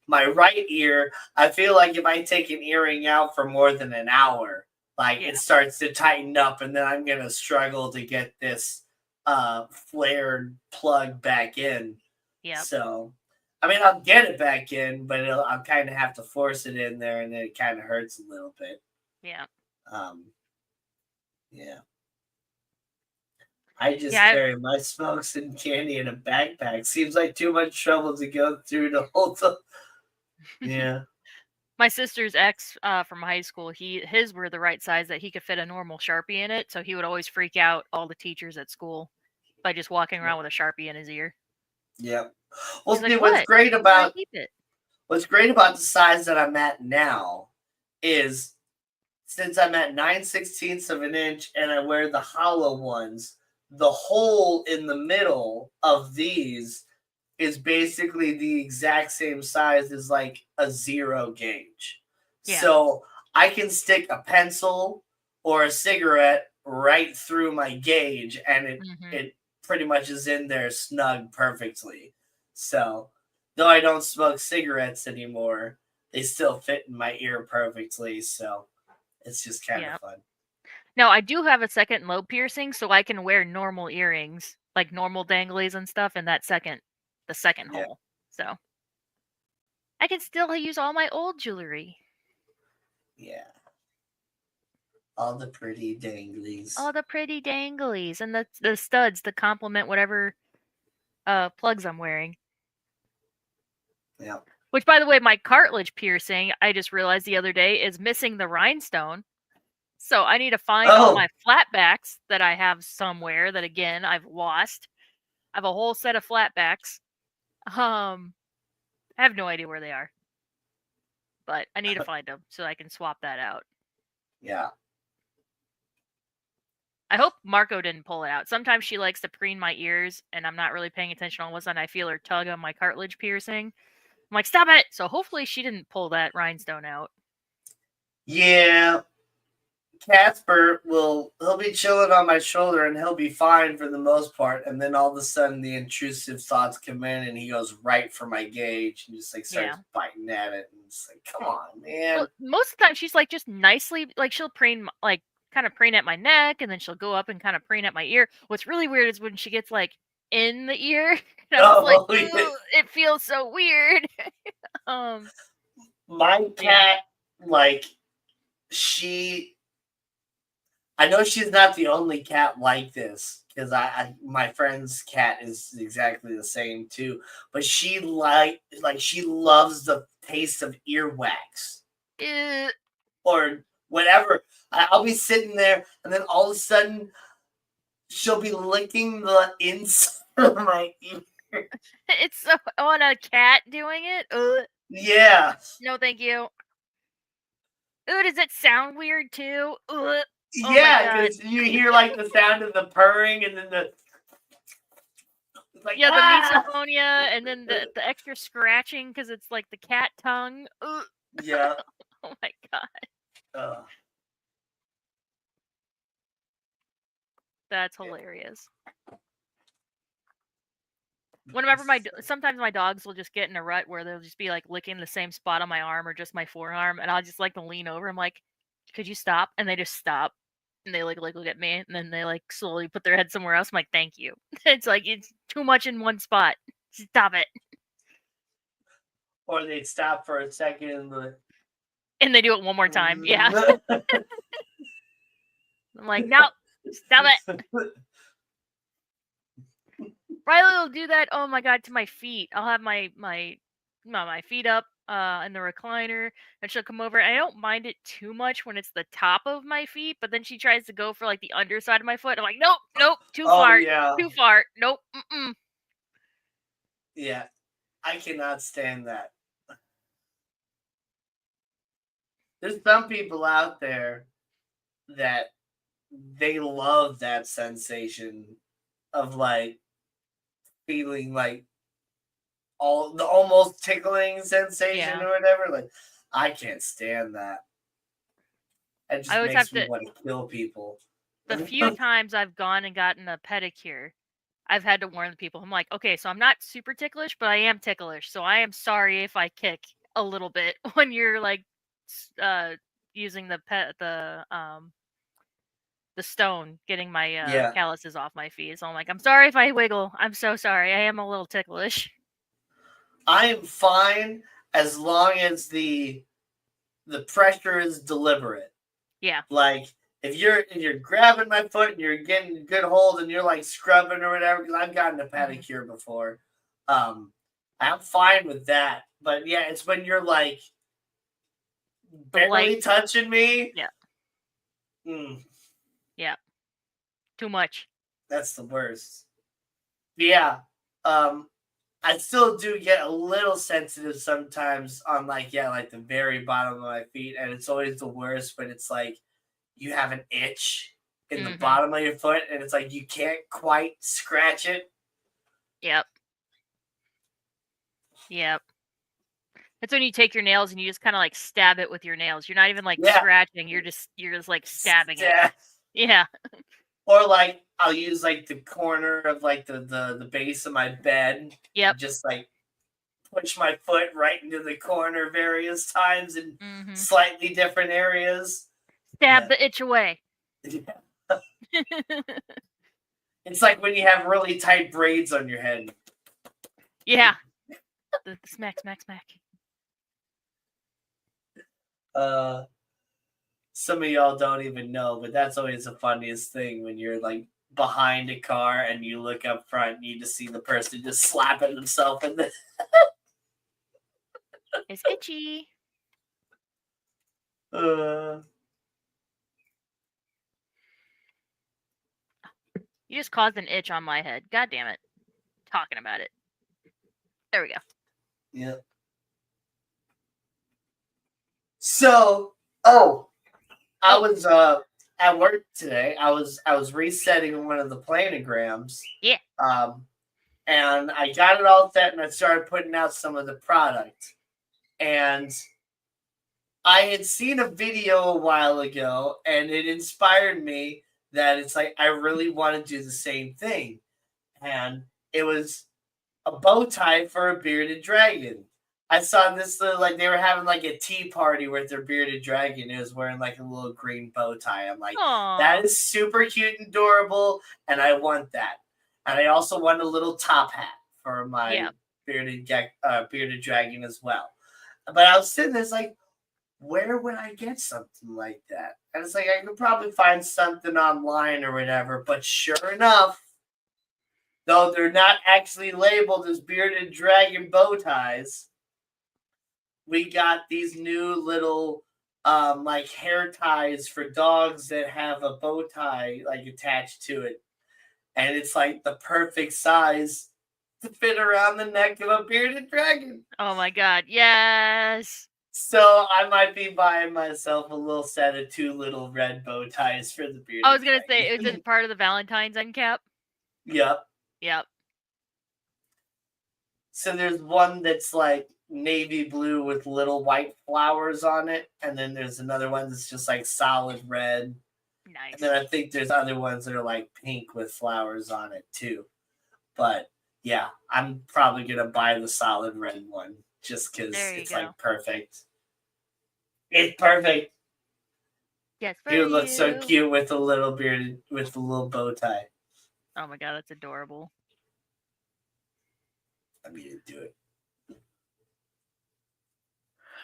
My right ear, I feel like if I take an earring out for more than an hour, like it starts to tighten up, and then I'm gonna struggle to get this flared plug back in. Yeah. So, I mean, I'll get it back in, but I'll kind of have to force it in there, and then it kind of hurts a little bit. Yeah. Yeah. I just carry my smokes and candy in a backpack. Seems like too much trouble to go through to hold them. Yeah. My sister's ex from high school, his were the right size that he could fit a normal Sharpie in it, so he would always freak out all the teachers at school by just walking around with a Sharpie in his ear. Yep. Well, like, what's great about the size that I'm at now is, since I'm at 9/16 of an inch and I wear the hollow ones, the hole in the middle of these is basically the exact same size as like a 0 gauge. Yeah. So I can stick a pencil or a cigarette right through my gauge, and it pretty much is in there snug perfectly. So though I don't smoke cigarettes anymore, they still fit in my ear perfectly. So it's just kind of fun. Now, I do have a second lobe piercing, so I can wear normal earrings, like normal danglies and stuff, in the second hole. So I can still use all my old jewelry. Yeah. All the pretty danglies. All the pretty danglies and the studs to complement whatever plugs I'm wearing. Yeah. Which, by the way, my cartilage piercing, I just realized the other day, is missing the rhinestone. So I need to find all my flatbacks that I have somewhere that, again, I've lost. I have a whole set of flatbacks. I have no idea where they are. But I need to find them so I can swap that out. Yeah. I hope Marco didn't pull it out. Sometimes she likes to preen my ears, and I'm not really paying attention. All of a sudden, I feel her tug on my cartilage piercing. I'm like, stop it! So hopefully she didn't pull that rhinestone out. Yeah. Casper he'll be chilling on my shoulder and he'll be fine for the most part, and then all of a sudden the intrusive thoughts come in and he goes right for my gauge and just like starts biting at it, and it's like, come on, man. Well, most of the time she's like just nicely, like she'll preen, like kind of preen at my neck, and then she'll go up and kind of preen at my ear. What's really weird is when she gets like in the ear, and I'm like, it feels so weird. My cat, like, I know she's not the only cat like this, because my friend's cat is exactly the same too. But she she loves the taste of earwax or whatever. I'll be sitting there, and then all of a sudden, she'll be licking the inside of my ear. It's so on a cat doing it. Yeah. No, thank you. Ooh, does it sound weird too? Yeah, because you hear like the sound of the purring, and then the like, the misophonia, and then the extra scratching because it's like the cat tongue. Yeah. Oh my god. That's hilarious. Whenever sometimes my dogs will just get in a rut where they'll just be like licking the same spot on my arm or just my forearm, and I'll just like to lean over. I'm like, could you stop? And they just stop, and they like look at me, and then they like slowly put their head somewhere else. I'm like, thank you. It's like it's too much in one spot. Stop it. Or they'd stop for a second and they do it one more time. Yeah. I'm like, no, stop it. Riley will do that. Oh my god, to my feet. I'll have my feet up in the recliner, and she'll come over. I don't mind it too much when it's the top of my feet, but then she tries to go for like the underside of my foot. I'm like, nope, too far, too far. Nope. Yeah, I cannot stand that. There's some people out there that they love that sensation of like feeling like all the almost tickling sensation Yeah. or whatever. Like, I can't stand that. It I just always have makes me to. want to kill people. The few times I've gone and gotten a pedicure, I've had to warn the people. I'm like, okay, so I'm not super ticklish, but I am ticklish. So I am sorry if I kick a little bit when you're like using the stone, getting my Yeah, calluses off my feet. So I'm like, I'm sorry if I wiggle. I'm so sorry. I am a little ticklish. I am fine as long as the pressure is deliberate. Yeah. Like if you're grabbing my foot and you're getting a good hold and you're like scrubbing or whatever, because I've gotten a pedicure before. Um, I'm fine with that. But yeah, it's when you're like The light. barely touching me. Yeah. Mm, Yeah. Too much. that's the worst. But yeah. Um, I still do get a little sensitive sometimes on like like the very bottom of my feet, and it's always the worst when it's like you have an itch in the Mm-hmm. bottom of your foot, and it's like you can't quite scratch it. Yep. Yep. It's when you take your nails and you just kind of like stab it with your nails. You're not even like Yeah, scratching. You're just like stabbing it. yeah. Yeah. Or like I'll use like the corner of like the base of my bed, Yep. just like push my foot right into the corner various times in Mm-hmm. slightly different areas. Stab Yeah. the itch away. It's like when you have really tight braids on your head. Yeah. The smack, smack, smack. Some of y'all don't even know, but that's always the funniest thing when you're like behind a car and you look up front and you just see the person just slapping himself in the It's itchy. uh, You just caused an itch on my head. God damn it. Talking about it. There we go. yeah. So, I was at work today. I was resetting one of the planograms. Yeah. And I got it all set and I started putting out some of the product. And I had seen a video a while ago and it inspired me that it's like I really want to do the same thing. And it was a bow tie for a bearded dragon. I saw this like they were having like a tea party with their bearded dragon. It was wearing like a little green bow tie. I'm like, Aww. that is super cute and adorable, and I want that. And I also want a little top hat for my Yeah. bearded dragon as well. But I was sitting there, it's like, where would I get something like that? And it's like I could probably find something online or whatever. But sure enough, though they're not actually labeled as bearded dragon bow ties, we got these new little like hair ties for dogs that have a bow tie like attached to it. And it's like the perfect size to fit around the neck of a bearded dragon. Oh my god. Yes. So I might be buying myself a little set of 2 little red bow ties for the bearded I was gonna say, is dragon. it part of the Valentine's end cap? Yep. Yep. So there's one that's like navy blue with little white flowers on it, and then there's another one that's just like solid red. Nice. And then I think there's other ones that are like pink with flowers on it too. But yeah, I'm probably gonna buy the solid red one just because it's go. like perfect. It's perfect. Yes, for He would look so you. cute with a little bearded with a little bow tie. Oh my god, that's adorable. I mean, do it.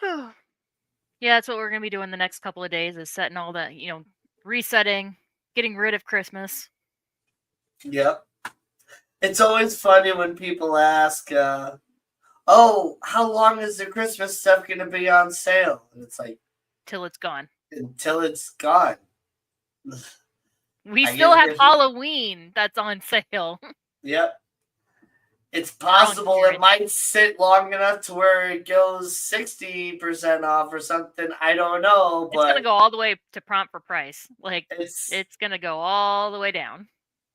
Yeah, that's what we're gonna be doing the next couple of days, is setting all that, resetting, getting rid of Christmas. Yep. It's always funny when people ask, "Oh, how long is the Christmas stuff going to be on sale?" And it's like, Till it's gone. until it's gone. We I still guess have Halloween that's on sale. Yep. It's possible hear it might sit long enough to where it goes 60% off or something. I don't know, It's gonna but go all the way to prompt for price. Like it's it's gonna go all the way down.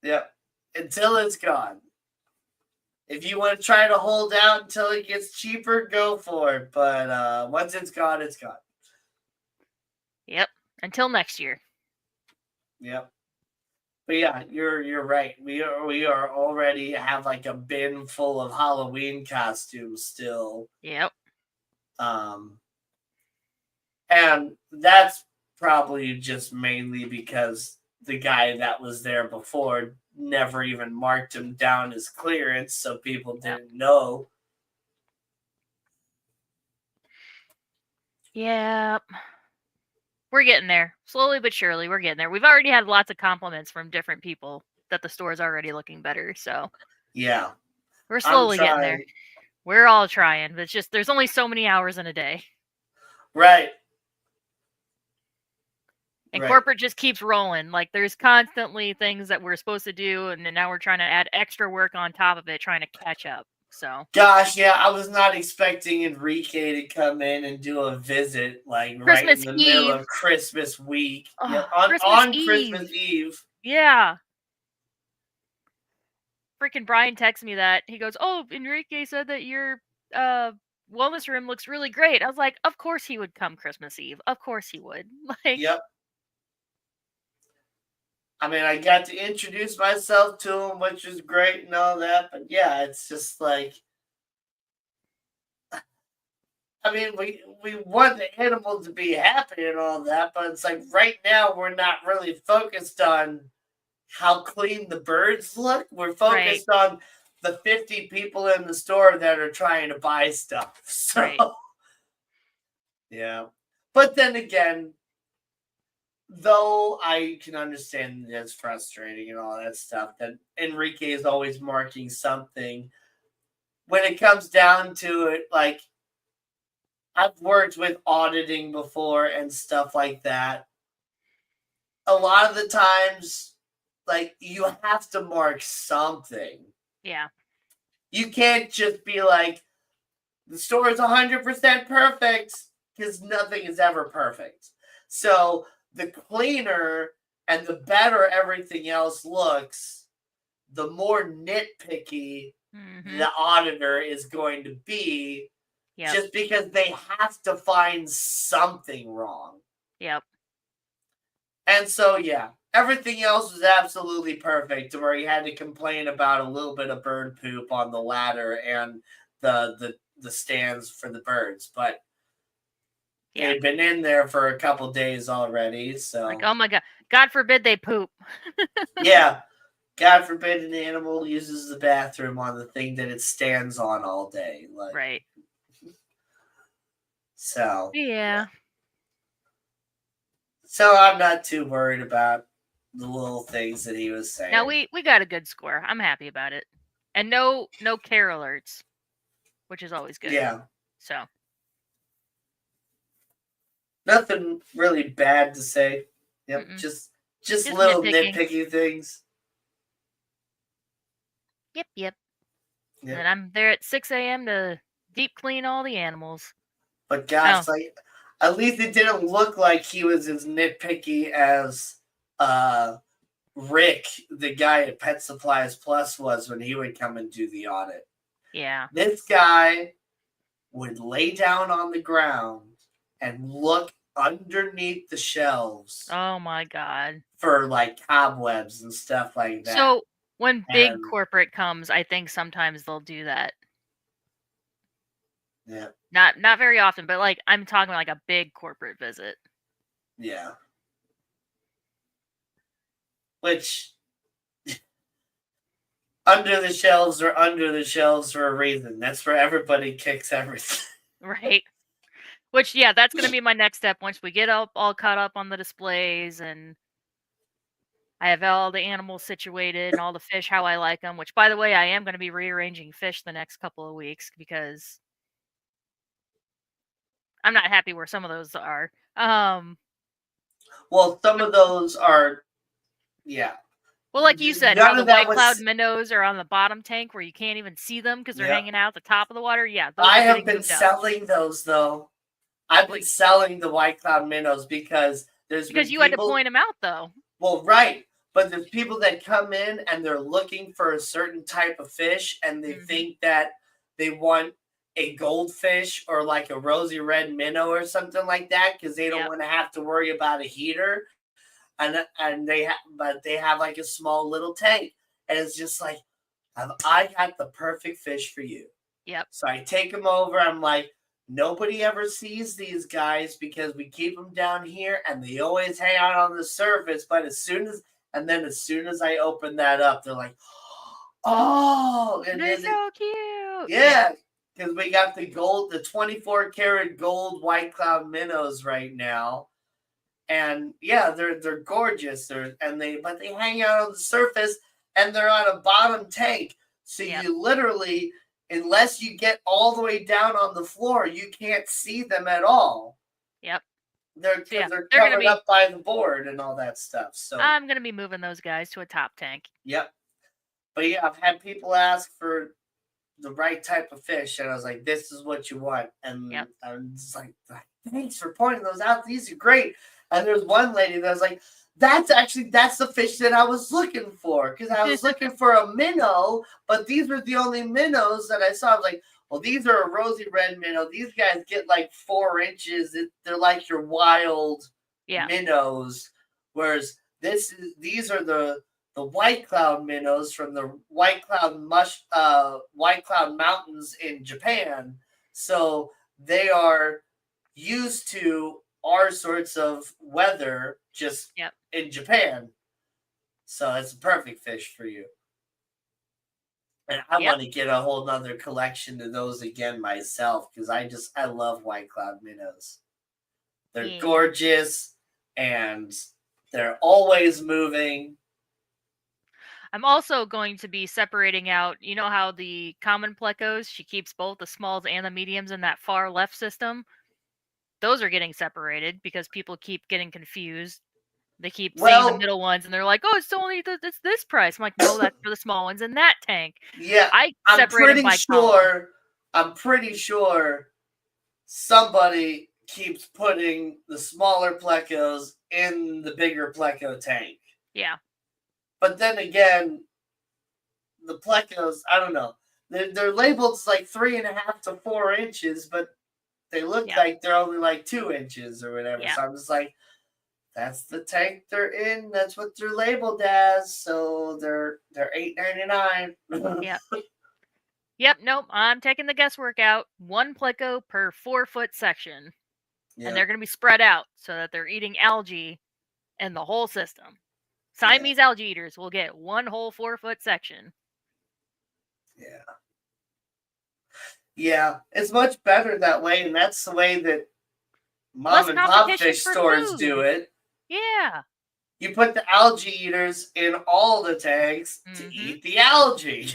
yep. Until it's gone. If you want to try to hold out until it gets cheaper, go for it. But once it's gone, it's gone. Yep. Until next year. Yep. But yeah, you're right. We are already have like a bin full of Halloween costumes still. Yep. And that's probably just mainly because the guy that was there before never even marked him down as clearance, so people didn't know. Yep. We're getting there. Slowly but surely, we're getting there. We've already had lots of compliments from different people that the store's already looking better, so Yeah. we're slowly getting there. We're all trying, but it's just there's only so many hours in a day. Right. And corporate just keeps rolling. Like there's constantly things that we're supposed to do, and then now we're trying to add extra work on top of it, trying to catch up. So gosh, yeah, I was not expecting Enrique to come in and do a visit like Christmas right in the middle Eve. of Christmas week. Oh, Yeah, Christmas Eve. Yeah. Freaking Brian texted me that. He goes, "Oh, Enrique said that your wellness room looks really great." I was like, "Of course he would come Christmas Eve. Of course he would." Like, yep. I mean, I got to introduce myself to him, which was great and all that. But yeah, it's just like, I mean, we want the animal to be happy and all that, but it's like right now we're not really focused on how clean the birds look. We're focused on the 50 people in the store that are trying to buy stuff. So, yeah. But then again, though I can understand that it's frustrating and all that stuff, that Enrique is always marking something. When it comes down to it, like, I've worked with auditing before and stuff like that. A lot of the times, like, you have to mark something. Yeah. You can't just be like, the store is 100% perfect, because nothing is ever perfect. So the cleaner and the better everything else looks, the more nitpicky the auditor is going to be, just because they have to find something wrong. Yep. And so, yeah, everything else was absolutely perfect, to where he had to complain about a little bit of bird poop on the ladder and the stands for the birds. But they'd been in there for a couple days already, so like, oh my god, God forbid they poop. yeah, God forbid an animal uses the bathroom on the thing that it stands on all day. Like, right. So yeah. So I'm not too worried about the little things that he was saying. Now we got a good score. I'm happy about it, and no care alerts, which is always good. Yeah. So nothing really bad to say. Yep. Mm-mm. Just little nitpicky things. Yep. And I'm there at 6 a.m. to deep clean all the animals. But gosh, like, at least it didn't look like he was as nitpicky as Rick, the guy at Pet Supplies Plus, was when he would come and do the audit. Yeah. This guy would lay down on the ground and look underneath the shelves. Oh my god. For like cobwebs and stuff like that. So when big corporate comes, I think sometimes they'll do that. Yeah. Not very often, but like I'm talking like a big corporate visit. Yeah. Which under the shelves are under the shelves for a reason. That's where everybody kicks everything. Right. Which, yeah, that's going to be my next step once we get all caught up on the displays and I have all the animals situated and all the fish how I like them, which, by the way, I am going to be rearranging fish the next couple of weeks because I'm not happy where some of those are. Well, some of those are, yeah. Well, like you said, none how the of that white cloud was. minnows are on the bottom tank where you can't even see them because they're Yeah. hanging out at the top of the water. Yeah, those I are have getting been moved up. selling those though. I've been Like, selling the white cloud minnows because there's because been you had to people. point them out, though. Well, right. But there's people that come in and they're looking for a certain type of fish and they think that they want a goldfish or like a rosy red minnow or something like that because they don't Yep. want to have to worry about a heater. And but they have like a small little tank. And it's just like, I got the perfect fish for you. Yep. So I take them over. I'm like, nobody ever sees these guys because we keep them down here and they always hang out on the surface. But as soon as I open that up, they're like, oh, and They're then so cute. yeah, because we got the 24 karat gold white cloud minnows right now. And yeah, they're gorgeous. But they hang out on the surface and they're on a bottom tank. So you literally, unless you get all the way down on the floor, you can't see them at all. Yep. They're They're covered up by the board and all that stuff. So I'm gonna be moving those guys to a top tank. Yep. But yeah, I've had people ask for the right type of fish, and I was like, "This is what you want." And I'm just like, "Thanks for pointing those out. These are great." And there's one lady that was like, that's the fish that I was looking for because I was looking for a minnow, but these were the only minnows that I saw." I was like, well, these are a rosy red minnow. These guys get like 4 inches. They're like your wild minnows, whereas these are the white cloud minnows from the white cloud mountains in Japan. So they are used to our sorts of weather just in Japan. So it's a perfect fish for you. And I want to get a whole nother collection of those again myself because I love white cloud minnows. They're gorgeous and they're always moving. I'm also going to be separating out, you know how the common plecos, she keeps both the smalls and the mediums in that far left system? Those are getting separated because people keep getting confused. They keep seeing the middle ones and they're like, oh, it's only it's this price. I'm like, no, that's for the small ones in that tank. Yeah, I'm pretty sure somebody keeps putting the smaller plecos in the bigger pleco tank. Yeah. But then again, the plecos, I don't know. They're labeled like 3.5 to 4 inches, but they look like they're only like 2 inches or whatever. So I'm just like, that's the tank they're in. That's what they're labeled as. So they're $8.99. Yep. Yep. Nope. I'm taking the guesswork out. 1 pleco per 4-foot section, and they're going to be spread out so that they're eating algae in the whole system. Siamese algae eaters will get 1 whole 4-foot section. Yeah. Yeah, it's much better that way, and that's the way that mom and pop fish stores do it. Yeah. You put the algae eaters in all the tanks to eat the algae.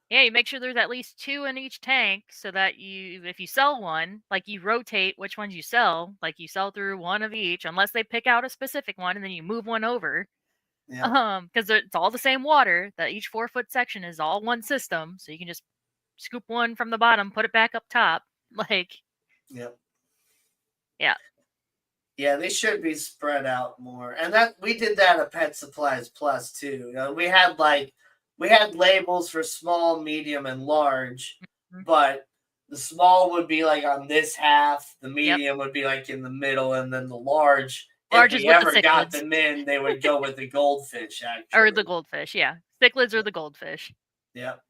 Yeah, you make sure there's at least 2 in each tank so that if you sell one, like you rotate which ones you sell, like you sell through 1 of each, unless they pick out a specific one and then you move one over. Yeah. Because it's all the same water. That each 4-foot section is all one system, so you can just scoop one from the bottom, put it back up top. Like, yep. Yeah. Yeah, they should be spread out more. And that we did that at Pet Supplies Plus too. You know, we had labels for small, medium, and large, but the small would be like on this half, the medium would be like in the middle, and then the large, if we ever got them in, they would go with the goldfish, actually. Or the goldfish, yeah. Cichlids or the goldfish. Yep.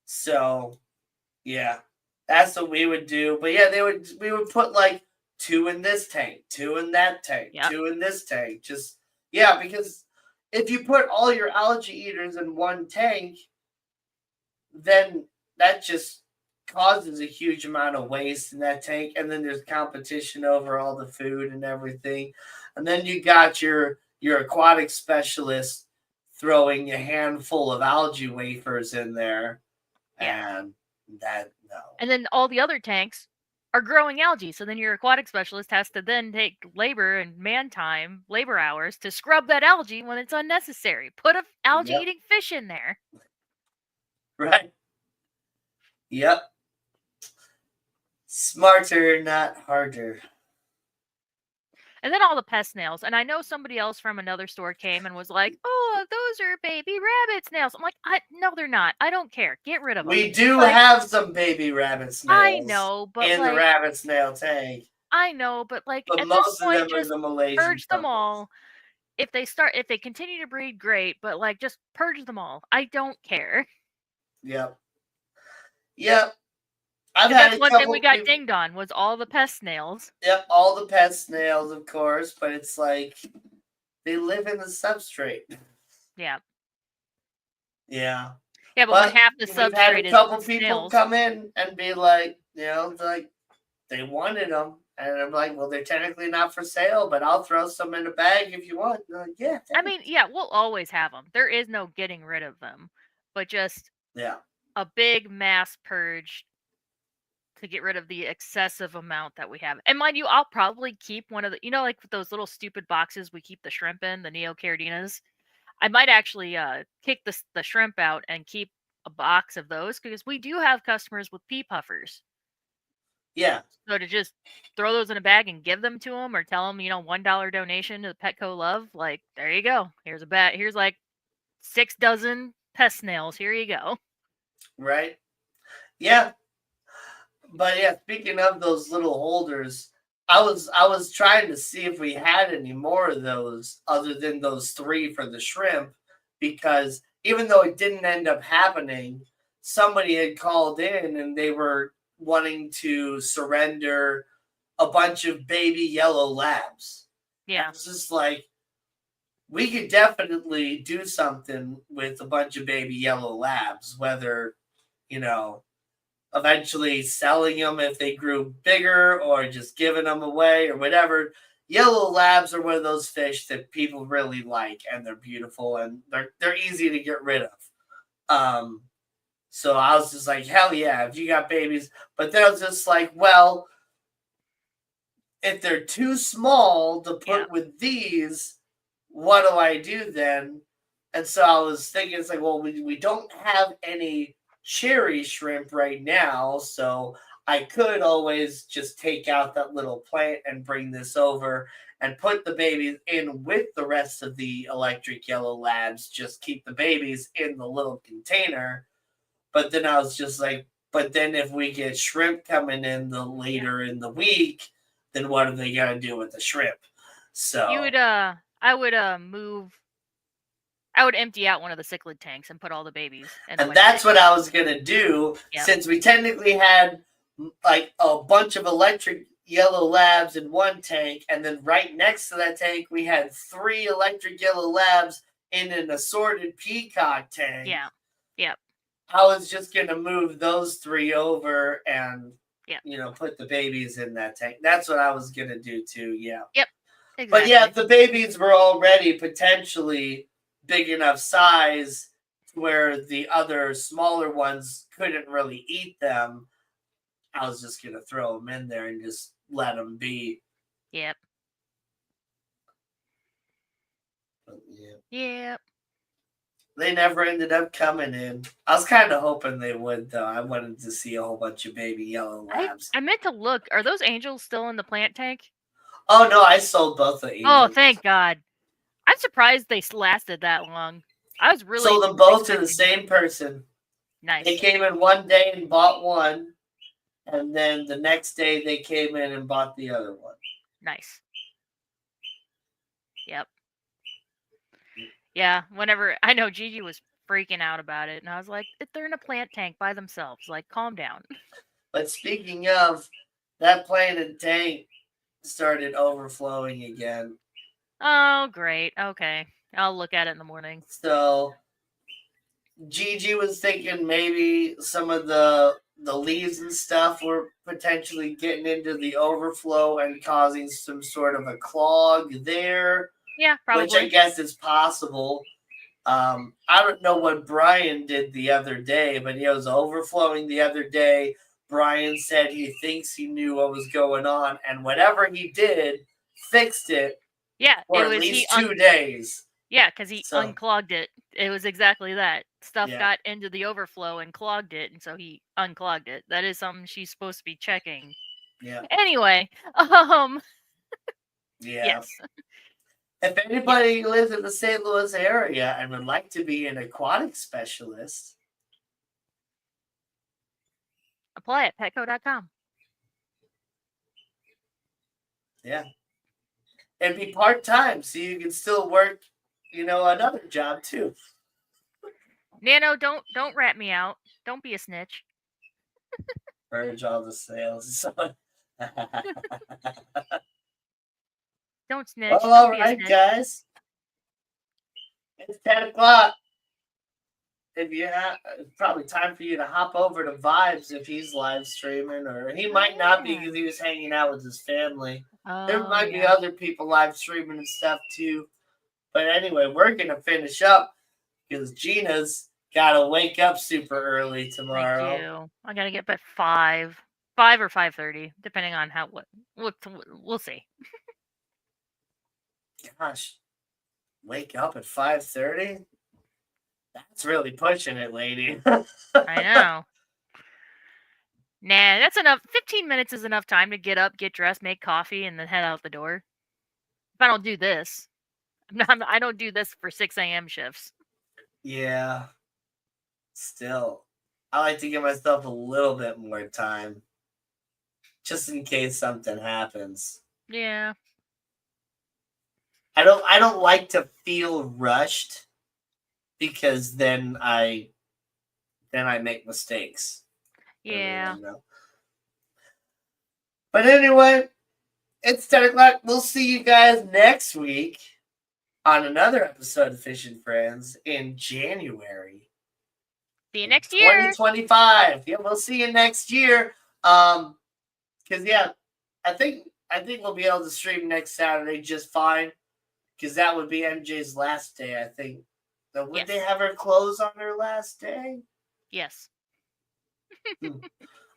So, yeah, that's what we would do. But yeah, we would put like 2 in this tank, 2 in that tank, 2 in this tank. Just, because if you put all your algae eaters in one tank, then that just causes a huge amount of waste in that tank. And then there's competition over all the food and everything. And then you got your aquatic specialist throwing a handful of algae wafers in there. And that, no. And then all the other tanks are growing algae. So then your aquatic specialist has to then take labor and labor hours to scrub that algae when it's unnecessary. Put a algae eating fish in there. Right. Yep. Smarter, not harder. And then all the pest snails. And I know somebody else from another store came and was like, "Oh, those are baby rabbit snails." I'm like, no, they're not. I don't care. Get rid of them. We do have some baby rabbit snails. I know, but in the rabbit snail tank. I know, but like But at most this point, of them just are the Malaysian purge them puppets. all. If they continue to breed, great. But like, just purge them all. I don't care. Yep. Yep. That's one thing we got dinged on was all the pest snails. Yep, all the pest snails, of course, but it's like they live in the substrate. Yeah. Yeah. Yeah, but when half the substrate we've had a couple is people snails. come in and be like, like they wanted them, and I'm like, well, they're technically not for sale, but I'll throw some in a bag if you want. Like, yeah. I mean, yeah, we'll always have them. There is no getting rid of them, but just a big mass purge to get rid of the excessive amount that we have. And mind you, I'll probably keep one of the, like those little stupid boxes we keep the shrimp in, the Neocardinas. I might actually kick the shrimp out and keep a box of those because we do have customers with pea puffers. Yeah. So to just throw those in a bag and give them to them or tell them, $1 donation to the Petco Love, like, there you go. Here's a bag. Here's like 6 dozen pest snails. Here you go. Right. Yeah. But yeah, speaking of those little holders, I was trying to see if we had any more of those other than those 3 for the shrimp, because even though it didn't end up happening, somebody had called in and they were wanting to surrender a bunch of baby yellow labs. Yeah. It's just like, we could definitely do something with a bunch of baby yellow labs, whether, eventually selling them if they grew bigger or just giving them away or whatever. Yellow labs are one of those fish that people really like, and they're beautiful and they're easy to get rid of. So I was just like, hell yeah, if you got babies. But then I was just like, well, if they're too small to put with these, what do I do then? And so I was thinking, it's like, well, we don't have any cherry shrimp right now, so I could always just take out that little plant and bring this over and put the babies in with the rest of the electric yellow labs, just keep the babies in the little container. But then I was just like, but then if we get shrimp coming in later in the week, then what are they gonna do with the shrimp? So I would empty out one of the cichlid tanks and put all the babies. And that's what I was going to do, since we technically had like a bunch of electric yellow labs in one tank, and then right next to that tank, we had 3 electric yellow labs in an assorted peacock tank. Yeah. Yep. I was just going to move those 3 over and, put the babies in that tank. That's what I was going to do too. Yeah. Yep. Exactly. But yeah, if the babies were already potentially big enough size where the other smaller ones couldn't really eat them, I was just going to throw them in there and just let them be. Yep. But, Yep. They never ended up coming in. I was kind of hoping they would, though. I wanted to see a whole bunch of baby yellow labs. I meant to look. Are those angels still in the plant tank? Oh, no, I sold both the angels. Oh, thank God. I'm surprised they lasted that long. I was really sold them both to the same person. Nice. They came in one day and bought one, and then the next day they came in and bought the other one. Nice. Yep. Yeah, whenever I know Gigi was freaking out about it, and I was like, they're in a plant tank by themselves. Like, calm down. But speaking of, that plant and tank started overflowing again. Oh, great. Okay. I'll look at it in the morning. So Gigi was thinking maybe some of the leaves and stuff were potentially getting into the overflow and causing some sort of a clog there. Yeah, probably. Which I guess is possible. I don't know what Brian did the other day, but he was overflowing the other day. Brian said he thinks he knew what was going on, and whatever he did, fixed it Yeah, for it at was least 2 days. Yeah, because he So, unclogged it. It was exactly that. Stuff yeah. got into the overflow and clogged it, and so he unclogged it. That is something she's supposed to be checking. Yeah. Anyway, Yeah. yes. If anybody lives in the St. Louis area and would like to be an aquatic specialist, Apply at petco.com. yeah. And be part-time so you can still work, another job too. Nano, don't rat me out. Don't be a snitch. Purge all the sales. Don't snitch. Well, Don't all be a right, snitch. guys. It's 10 o'clock. It's probably time for you to hop over to Vibes if he's live streaming, or he might not be because he was hanging out with his family. There might be other people live streaming and stuff too. But anyway, we're going to finish up because Gina's got to wake up super early tomorrow. I do. I got to get up at 5 or 5:30, depending on we'll see. Gosh, wake up at 5:30? That's really pushing it, lady. I know. Nah, that's enough. 15 minutes is enough time to get up, get dressed, make coffee, and then head out the door. If I don't do this, I don't do this for 6 a.m. shifts. Yeah. Still, I like to give myself a little bit more time, just in case something happens. Yeah. I don't like to feel rushed because then I make mistakes. Yeah. But anyway, it's 10 o'clock. We'll see you guys next week on another episode of Fish and Friends in January. See you next year. 2025. Yeah, we'll see you next year. Because I think we'll be able to stream next Saturday just fine. Because that would be MJ's last day, I think. So would they have her close on her last day? Yes.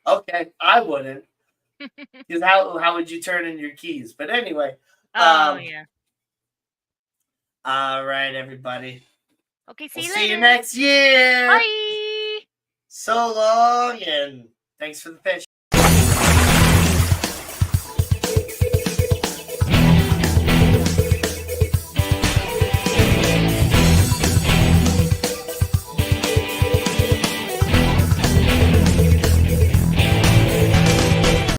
Okay, I wouldn't. Because how would you turn in your keys? But anyway. Yeah. All right, everybody. Okay, We'll see you next year. Bye. So long, and thanks for the fish.